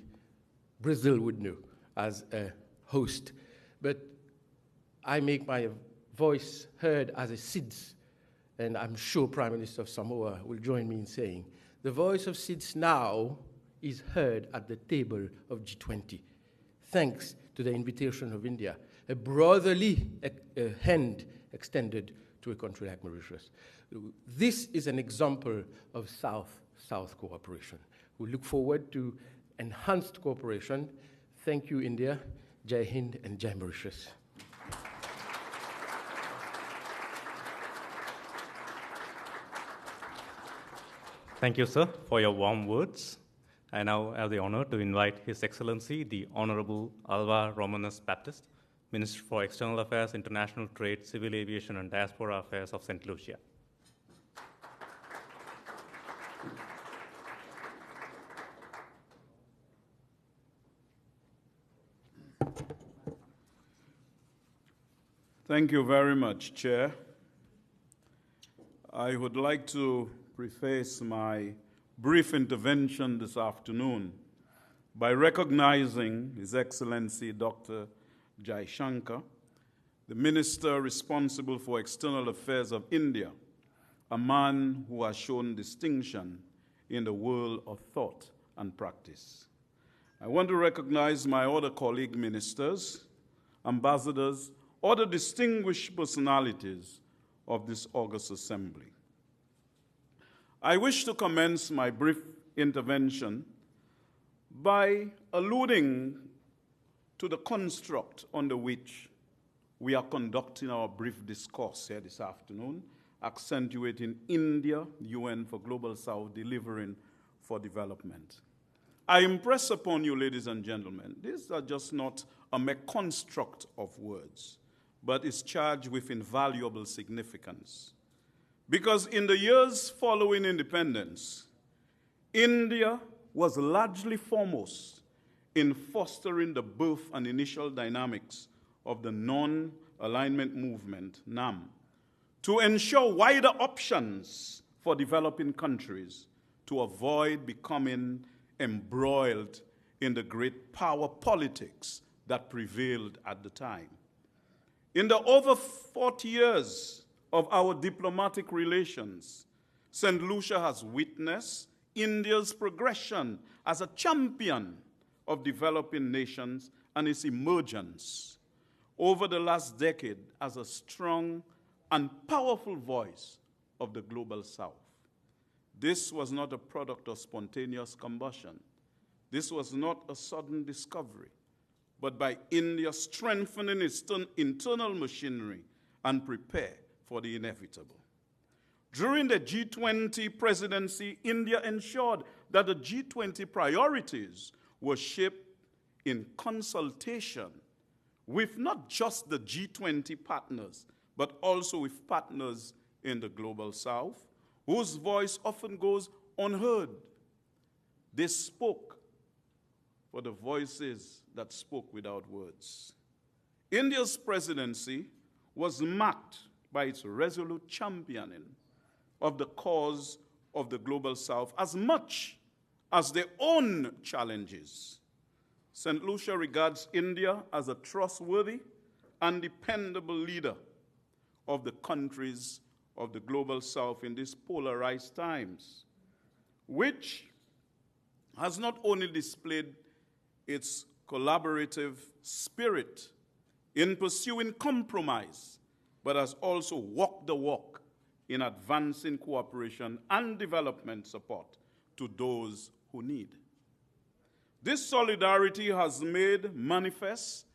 Brazil would know as a host. But I make my voice heard as a SIDS, and I'm sure Prime Minister of Samoa will join me in saying, the voice of SIDS now is heard at the table of G20, thanks to the invitation of India, a brotherly hand extended to a country like Mauritius. This is an example of South-South cooperation. We look forward to enhanced cooperation. Thank you, India. Jai Hind and Jai Mauritius. Thank you, sir, for your warm words. I now have the honor to invite His Excellency, the Honorable Alva Romanus Baptist, Minister for External Affairs, International Trade, Civil Aviation, and Diaspora Affairs of St. Lucia. Thank you very much, Chair. I would like to preface my brief intervention this afternoon by recognizing His Excellency Dr. Jaishankar, the Minister responsible for External Affairs of India, a man who has shown distinction in the world of thought and practice. I want to recognize my other colleague ministers, ambassadors, other distinguished personalities of this august assembly. I wish to commence my brief intervention by alluding to the construct under which we are conducting our brief discourse here this afternoon, accentuating India, UN for Global South, delivering for development. I impress upon you, ladies and gentlemen, these are just not a mere construct of words, but is charged with invaluable significance. Because in the years following independence, India was largely foremost in fostering the birth and initial dynamics of the non-alignment movement, NAM, to ensure wider options for developing countries to avoid becoming embroiled in the great power politics that prevailed at the time. In the over 40 years of our diplomatic relations, St. Lucia has witnessed India's progression as a champion of developing nations and its emergence over the last decade as a strong and powerful voice of the global South. This was not a product of spontaneous combustion. This was not a sudden discovery, but by India strengthening its internal machinery and prepare for the inevitable. During the G20 presidency, India ensured that the G20 priorities were shaped in consultation with not just the G20 partners, but also with partners in the global South, whose voice often goes unheard. They spoke for the voices that spoke without words. India's presidency was marked by its resolute championing of the cause of the global South as much as their own challenges. St. Lucia regards India as a trustworthy and dependable leader of the countries of the global South in these polarized times, which has not only displayed its collaborative spirit in pursuing compromise, but has also walked the walk in advancing cooperation and development support to those who need. This solidarity has made manifest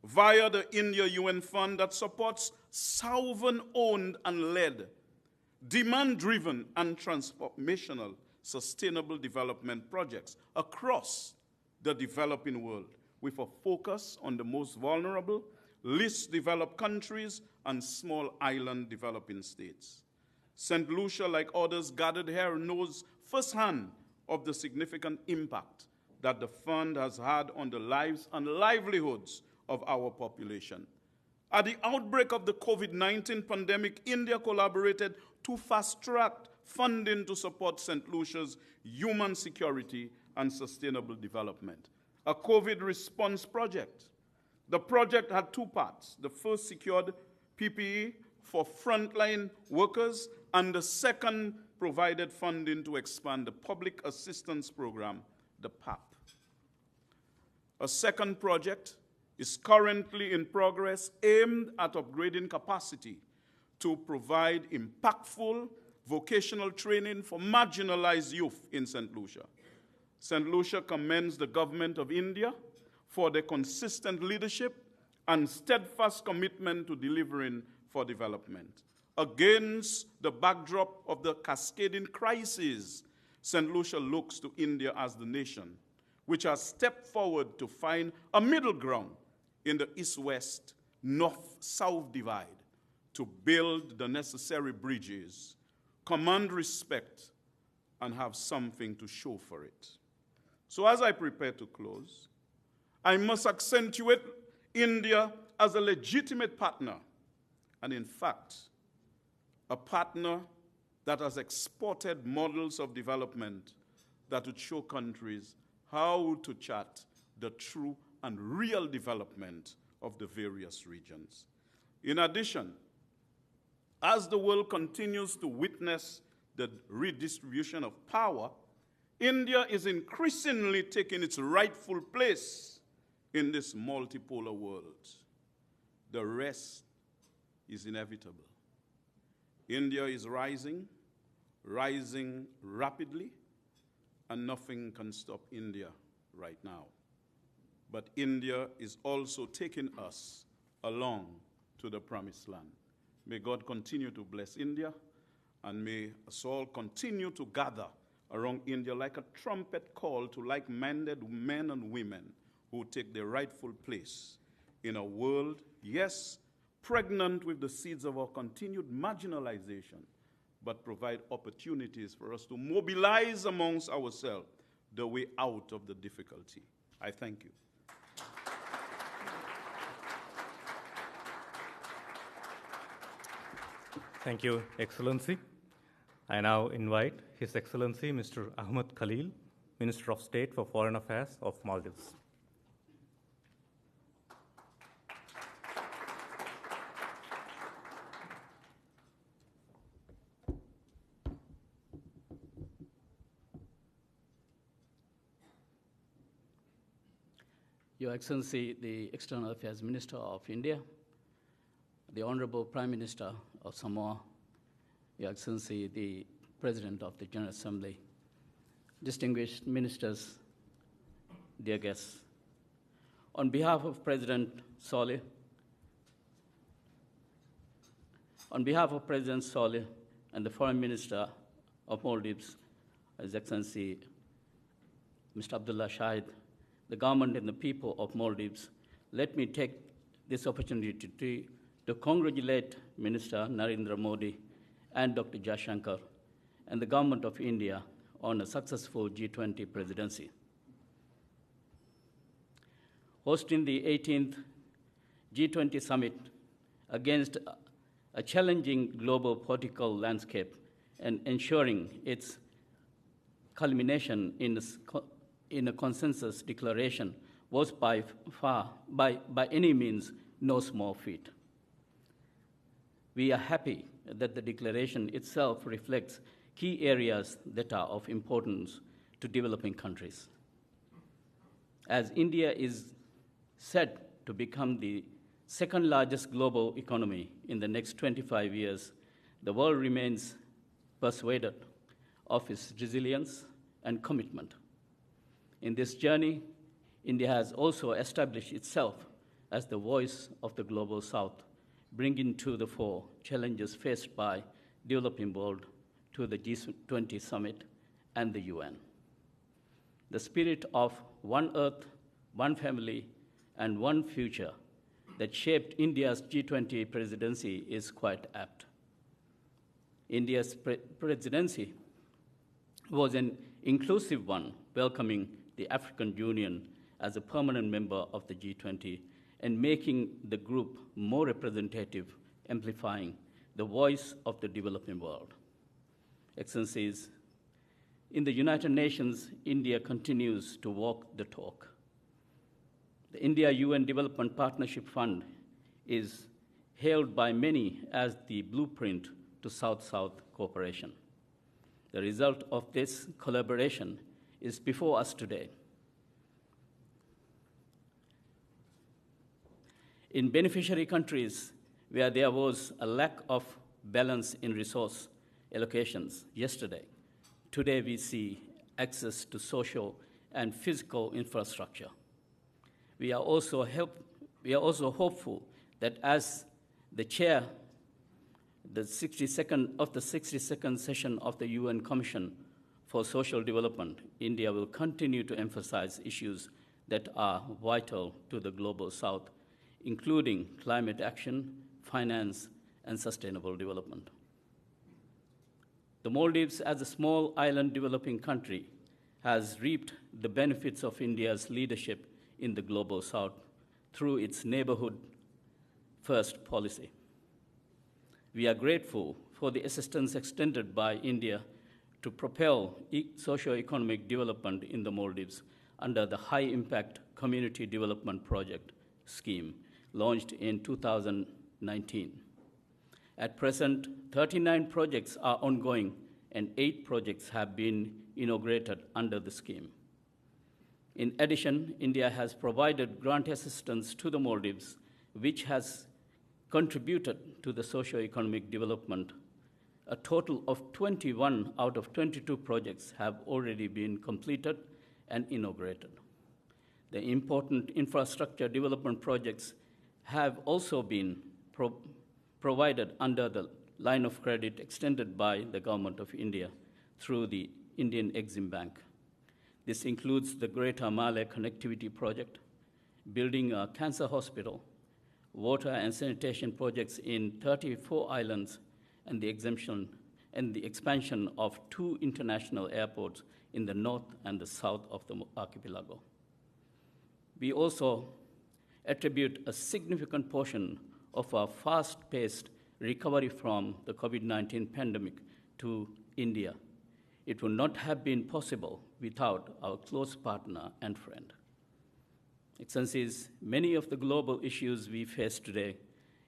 via the India UN Fund that supports sovereign-owned and led, demand-driven and transformational sustainable development projects across the developing world, with a focus on the most vulnerable, least developed countries and small island developing states. St. Lucia, like others gathered here, knows firsthand of the significant impact that the fund has had on the lives and livelihoods of our population. At the outbreak of the COVID-19 pandemic, India collaborated to fast-track funding to support St. Lucia's human security and sustainable development, a COVID response project. The project had two parts. The first secured PPE for frontline workers, and the second provided funding to expand the Public Assistance Program, the PAP. A second project is currently in progress aimed at upgrading capacity to provide impactful vocational training for marginalized youth in St. Lucia. St. Lucia commends the government of India for their consistent leadership and steadfast commitment to delivering for development. Against the backdrop of the cascading crises, St. Lucia looks to India as the nation which has stepped forward to find a middle ground in the East-West, North-South divide, to build the necessary bridges, command respect, and have something to show for it. So as I prepare to close, I must accentuate India as a legitimate partner, and in fact, a partner that has exported models of development that would show countries how to chart the true and real development of the various regions. In addition, as the world continues to witness the redistribution of power, India is increasingly taking its rightful place in this multipolar world. The rest is inevitable. India is rising rapidly, and nothing can stop India right now. But India is also taking us along to the promised land. May God continue to bless India, and may us all continue to gather around India like a trumpet call to like-minded men and women who take their rightful place in a world, yes, pregnant with the seeds of our continued marginalization, but provide opportunities for us to mobilize amongst ourselves the way out of the difficulty. I thank you. Thank you, Excellency. I now invite His Excellency Mr. Ahmed Khalil, Minister of State for Foreign Affairs of Maldives. Your Excellency, the External Affairs Minister of India, the Honorable Prime Minister of Samoa, Your Excellency, the President of the General Assembly, distinguished ministers, dear guests. On behalf of President Solih and the Foreign Minister of Maldives, His Excellency Mr. Abdullah Shahid, the government and the people of Maldives, let me take this opportunity to congratulate Minister Narendra Modi and Dr. Jaishankar and the government of India on a successful G20 presidency. Hosting the 18th G20 summit against a challenging global political landscape and ensuring its culmination in a consensus declaration was by any means no small feat. We are happy that the declaration itself reflects key areas that are of importance to developing countries. As India is set to become the second largest global economy in the next 25 years, the world remains persuaded of its resilience and commitment. In this journey, India has also established itself as the voice of the Global South, bringing to the fore challenges faced by developing world to the G20 summit and the UN. The spirit of one earth, one family, and one future that shaped India's G20 presidency is quite apt. India's presidency was an inclusive one, welcoming the African Union as a permanent member of the G20 and making the group more representative, amplifying the voice of the developing world. Excellencies, in the United Nations, India continues to walk the talk. The India-UN Development Partnership Fund is hailed by many as the blueprint to South-South cooperation. The result of this collaboration is before us today. In beneficiary countries where there was a lack of balance in resource allocations yesterday, today we see access to social and physical infrastructure. We are also hopeful that as the chair the 62nd session of the UN Commission for Social Development, India will continue to emphasize issues that are vital to the Global South, including climate action, finance, and sustainable development. The Maldives, as a small island developing country, has reaped the benefits of India's leadership in the Global South through its neighborhood first policy. We are grateful for the assistance extended by India to propel socio-economic development in the Maldives under the High Impact Community Development Project scheme launched in 2019. At present, 39 projects are ongoing and 8 projects have been inaugurated under the scheme. In addition, India has provided grant assistance to the Maldives, which has contributed to the socio-economic development. A total of 21 out of 22 projects have already been completed and inaugurated. The important infrastructure development projects have also been provided under the line of credit extended by the Government of India through the Indian Exim Bank. This includes the Greater Malay Connectivity Project, building a cancer hospital, water and sanitation projects in 34 islands, and the expansion of 2 international airports in the north and the south of the archipelago. We also attribute a significant portion of our fast-paced recovery from the COVID-19 pandemic to India. It would not have been possible without our close partner and friend. Excellencies, many of the global issues we face today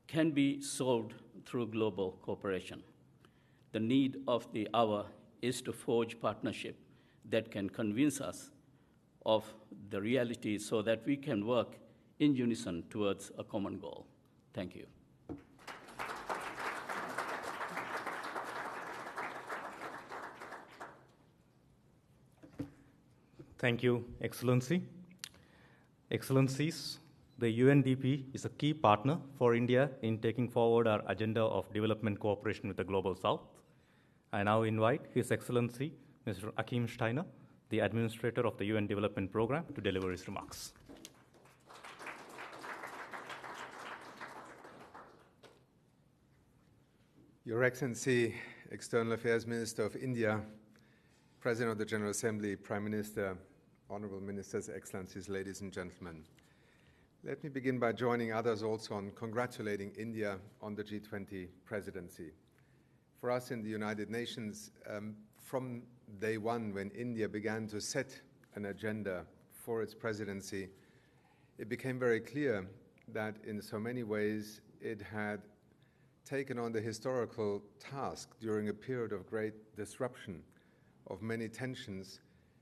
can be solved through global cooperation. The need of the hour is to forge partnership that can convince us of the reality so that we can work in unison towards a common goal. Thank you. Thank you, Excellency. Excellencies, the UNDP is a key partner for India in taking forward our agenda of development cooperation with the Global South. I now invite His Excellency, Mr. Achim Steiner, the Administrator of the UN Development Program, to deliver his remarks. Your Excellency, External Affairs Minister of India, President of the General Assembly, Prime Minister, Honorable Ministers, Excellencies, ladies and gentlemen. Let me begin by joining others also on congratulating India on the G20 presidency. For us in the United Nations, from day one, when India began to set an agenda for its presidency, it became very clear that in so many ways it had taken on the historical task during a period of great disruption, of many tensions,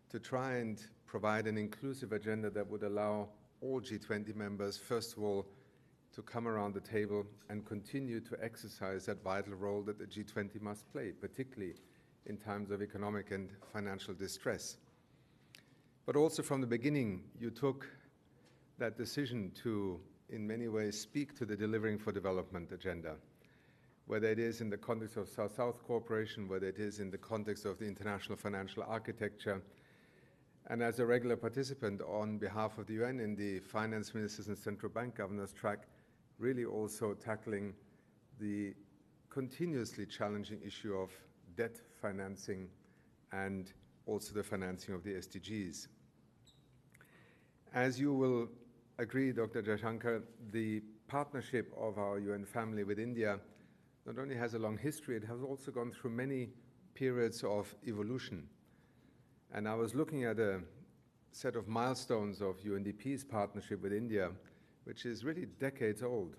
to try and provide an inclusive agenda that would allow all G20 members, first of all, to come around the table and continue to exercise that vital role that the G20 must play, particularly in times of economic and financial distress. But also from the beginning, you took that decision to, in many ways, speak to the Delivering for Development agenda, whether it is in the context of South-South cooperation, whether it is in the context of the international financial architecture, and as a regular participant on behalf of the UN in the finance ministers and central bank governors track, really also tackling the continuously challenging issue of debt financing and also the financing of the SDGs. As you will agree, Dr. Jaishankar, the partnership of our UN family with India not only has a long history, it has also gone through many periods of evolution. And I was looking at a set of milestones of UNDP's partnership with India, which is really decades old.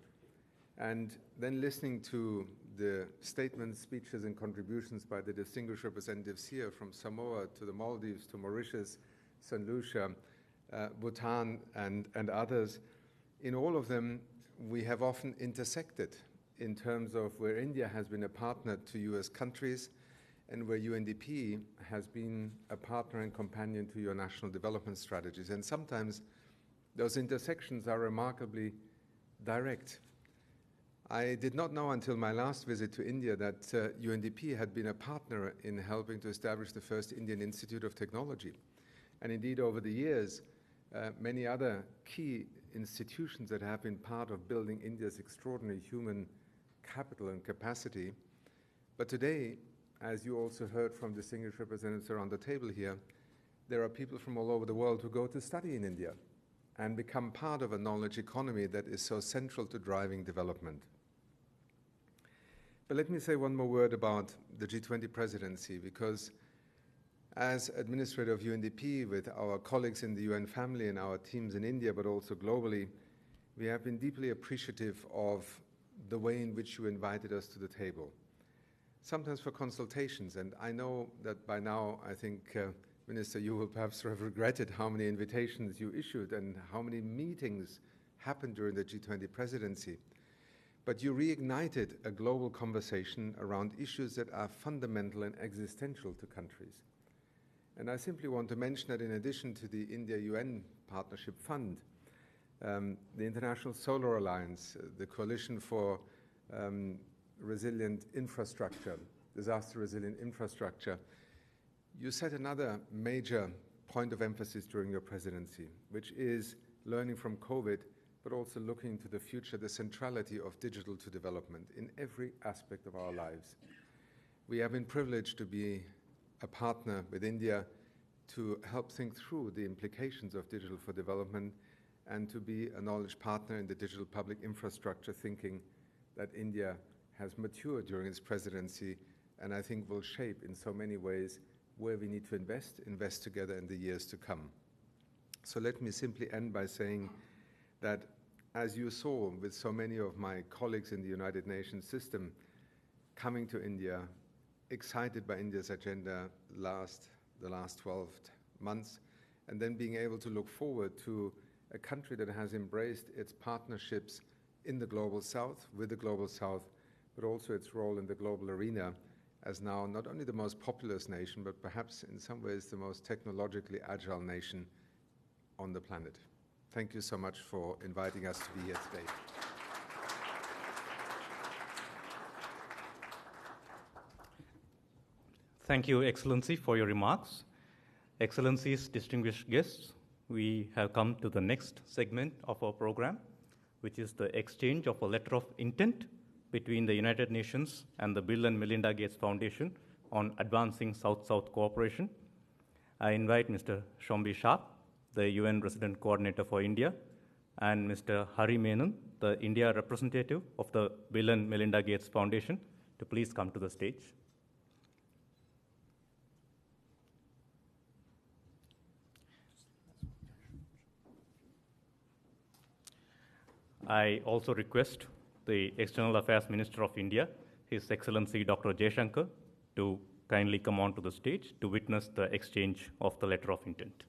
And then listening to the statements, speeches, and contributions by the distinguished representatives here from Samoa to the Maldives to Mauritius, St. Lucia, Bhutan, and others, in all of them, we have often intersected in terms of where India has been a partner to US countries and where UNDP has been a partner and companion to your national development strategies. And sometimes those intersections are remarkably direct. I did not know until my last visit to India that UNDP had been a partner in helping to establish the first Indian Institute of Technology. And indeed, over the years, many other key institutions that have been part of building India's extraordinary human capital and capacity. But today, as you also heard from distinguished representatives around the table here, there are people from all over the world who go to study in India and become part of a knowledge economy that is so central to driving development. But let me say one more word about the G20 presidency, because as administrator of UNDP, with our colleagues in the UN family and our teams in India, but also globally, we have been deeply appreciative of the way in which you invited us to the table, sometimes for consultations. And I know that by now, I think, Minister, you will perhaps have regretted how many invitations you issued and how many meetings happened during the G20 presidency. But you reignited a global conversation around issues that are fundamental and existential to countries. And I simply want to mention that in addition to the India-UN Partnership Fund, the International Solar Alliance, the Coalition for Resilient Infrastructure, disaster-resilient infrastructure, you set another major point of emphasis during your presidency, which is learning from COVID, but also looking into the future, the centrality of digital to development in every aspect of our lives. We have been privileged to be a partner with India to help think through the implications of digital for development and to be a knowledge partner in the digital public infrastructure thinking that India has matured during its presidency, and I think will shape in so many ways where we need to invest together in the years to come. So let me simply end by saying that, as you saw with so many of my colleagues in the United Nations system coming to India, excited by India's agenda the last 12 months, and then being able to look forward to a country that has embraced its partnerships in the Global South, with the Global South, but also its role in the global arena as now not only the most populous nation, but perhaps in some ways the most technologically agile nation on the planet. Thank you so much for inviting us to be here today. Thank you, Excellency, for your remarks. Excellencies, distinguished guests, we have come to the next segment of our program, which is the exchange of a letter of intent between the United Nations and the Bill and Melinda Gates Foundation on advancing South-South cooperation. I invite Mr. Shombi Sharp, the UN Resident Coordinator for India, and Mr. Hari Menon, the India representative of the Bill and Melinda Gates Foundation, to please come to the stage. I also request the External Affairs Minister of India, His Excellency Dr. Jaishankar, to kindly come onto the stage to witness the exchange of the letter of intent.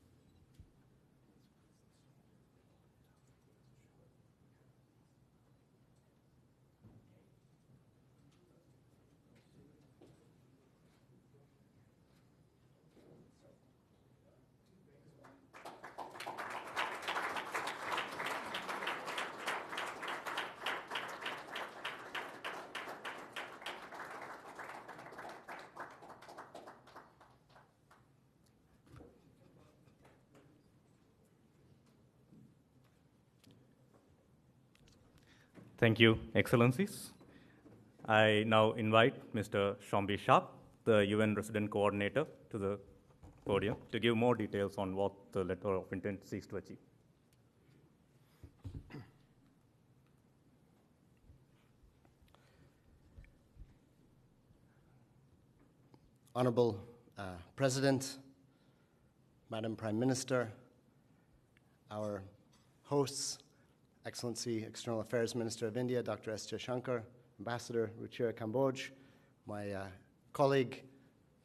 Thank you, Excellencies. I now invite Mr. Shombi Sharp, the UN Resident Coordinator, to the podium to give more details on what the letter of intent seeks to achieve. Honorable President, Madam Prime Minister, our hosts, Excellency External Affairs Minister of India, Dr. S. Jaishankar, Ambassador Lucia Kamboj, my colleague,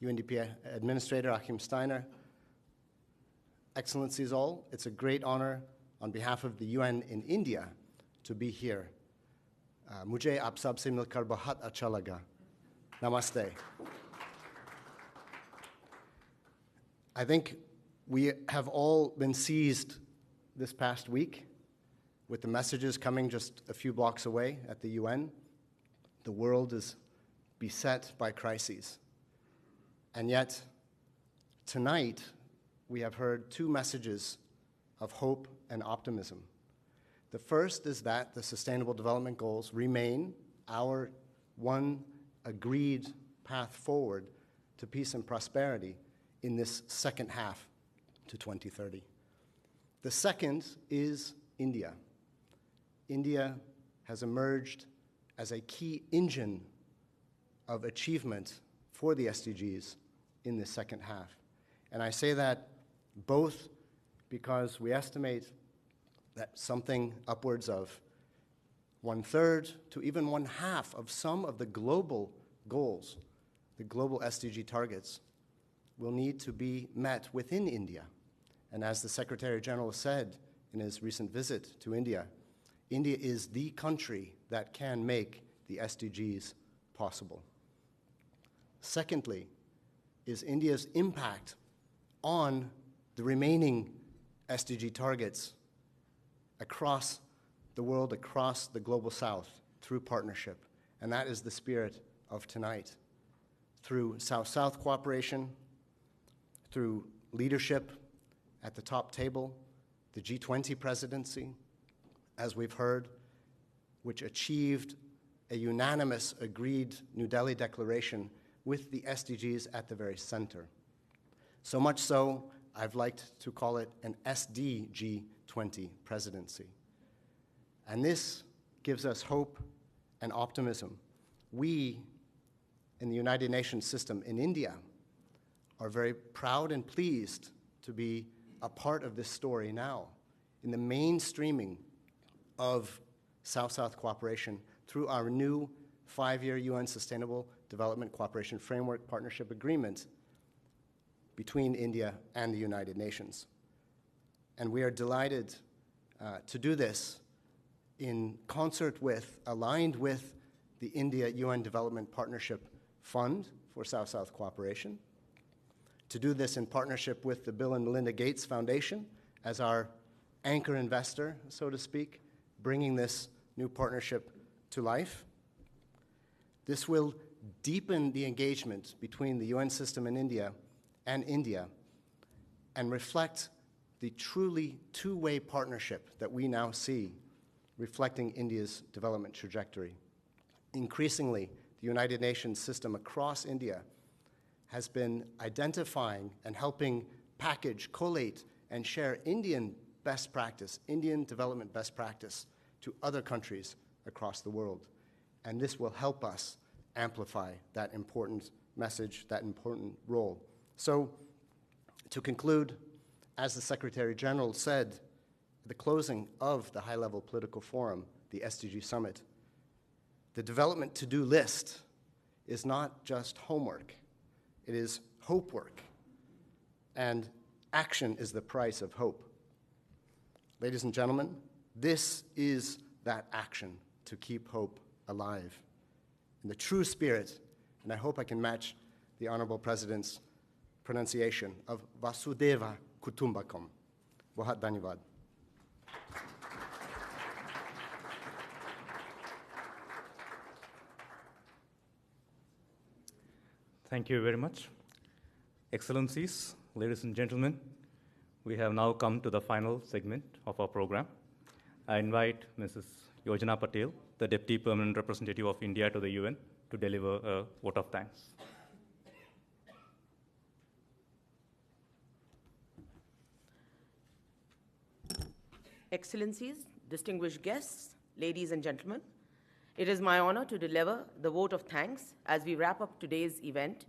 UNDP Administrator Achim Steiner, Excellencies all, it's a great honor on behalf of the UN in India to be here. Mujhe aap sab se milkar bahut acha laga. Namaste. I think we have all been seized this past week with the messages coming just a few blocks away at the UN. The world is beset by crises. And yet, tonight, we have heard two messages of hope and optimism. The first is that the Sustainable Development Goals remain our one agreed path forward to peace and prosperity in this second half to 2030. The second is India. India has emerged as a key engine of achievement for the SDGs in this second half. And I say that both because we estimate that something upwards of 1/3 to even 1/2 of some of the global goals, the global SDG targets, will need to be met within India. And as the Secretary General said in his recent visit to India, India is the country that can make the SDGs possible. Secondly, is India's impact on the remaining SDG targets across the world, across the global south, through partnership. And that is the spirit of tonight. Through South-South cooperation, through leadership at the top table, the G20 presidency, as we've heard, which achieved a unanimous agreed New Delhi declaration with the SDGs at the very center. So much so, I've liked to call it an SDG G20 presidency. And this gives us hope and optimism. We, in the United Nations system in India, are very proud and pleased to be a part of this story now in the mainstreaming of South-South cooperation through our new 5-year UN Sustainable Development Cooperation Framework Partnership Agreement between India and the United Nations. And we are delighted to do this in concert with, aligned with, the India UN Development Partnership Fund for South-South cooperation, to do this in partnership with the Bill and Melinda Gates Foundation as our anchor investor, so to speak, bringing this new partnership to life. This will deepen the engagement between the UN system in India and reflect the truly two-way partnership that we now see reflecting India's development trajectory. Increasingly, the United Nations system across India has been identifying and helping package, collate, and share Indian best practice, Indian development best practice to other countries across the world. And this will help us amplify that important message, that important role. So, to conclude, as the Secretary General said at the closing of the high-level political forum, the SDG Summit, the development to-do list is not just homework, it is hope work, and action is the price of hope. Ladies and gentlemen, this is that action to keep hope alive in the true spirit, and I hope I can match the Honorable President's pronunciation of Vasudeva Kutumbakam. Bahut dhanyavad. Thank you very much. Excellencies, ladies and gentlemen, we have now come to the final segment of our program. I invite Mrs. Yojana Patel, the Deputy Permanent Representative of India to the UN, to deliver a vote of thanks. Excellencies, distinguished guests, ladies and gentlemen, it is my honor to deliver the vote of thanks as we wrap up today's event,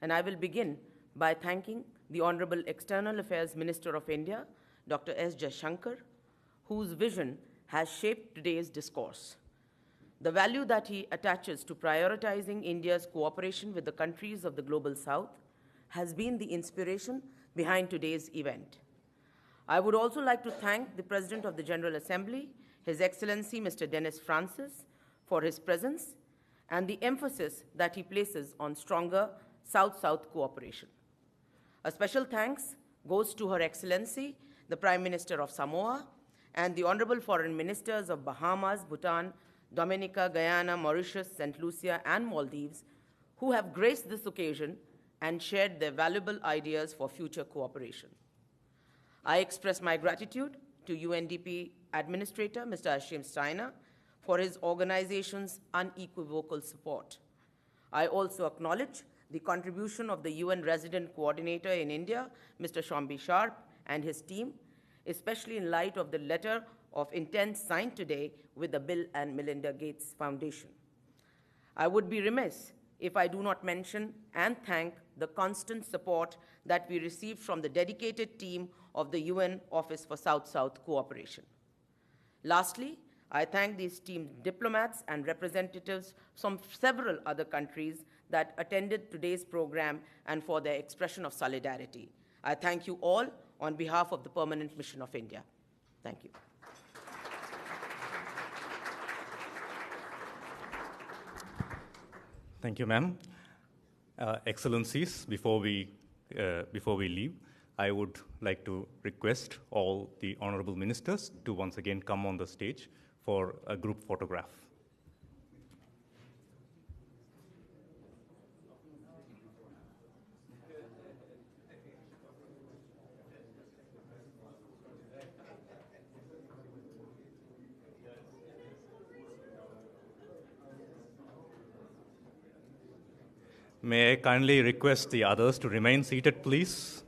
and I will begin by thanking the Honorable External Affairs Minister of India, Dr. S. Jaishankar, whose vision has shaped today's discourse. The value that he attaches to prioritizing India's cooperation with the countries of the Global South has been the inspiration behind today's event. I would also like to thank the President of the General Assembly, His Excellency Mr. Dennis Francis, for his presence and the emphasis that he places on stronger South-South cooperation. A special thanks goes to Her Excellency, the Prime Minister of Samoa, and the Honorable Foreign Ministers of Bahamas, Bhutan, Dominica, Guyana, Mauritius, St. Lucia, and Maldives, who have graced this occasion and shared their valuable ideas for future cooperation. I express my gratitude to UNDP Administrator, Mr. Ashim Steiner, for his organization's unequivocal support. I also acknowledge the contribution of the UN Resident Coordinator in India, Mr. Shombi Sharp, and his team, especially in light of the letter of intent signed today with the Bill and Melinda Gates Foundation. I would be remiss if I do not mention and thank the constant support that we received from the dedicated team of the UN Office for South-South Cooperation. Lastly, I thank the esteemed diplomats and representatives from several other countries that attended today's program and for their expression of solidarity. I thank you all on behalf of the Permanent Mission of India. Thank you. Thank you, ma'am. Excellencies, before we leave, I would like to request all the honorable ministers to once again come on the stage for a group photograph. May I kindly request the others to remain seated, please?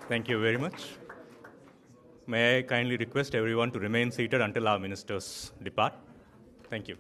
Thank you very much. May I kindly request everyone to remain seated until our ministers depart? Thank you.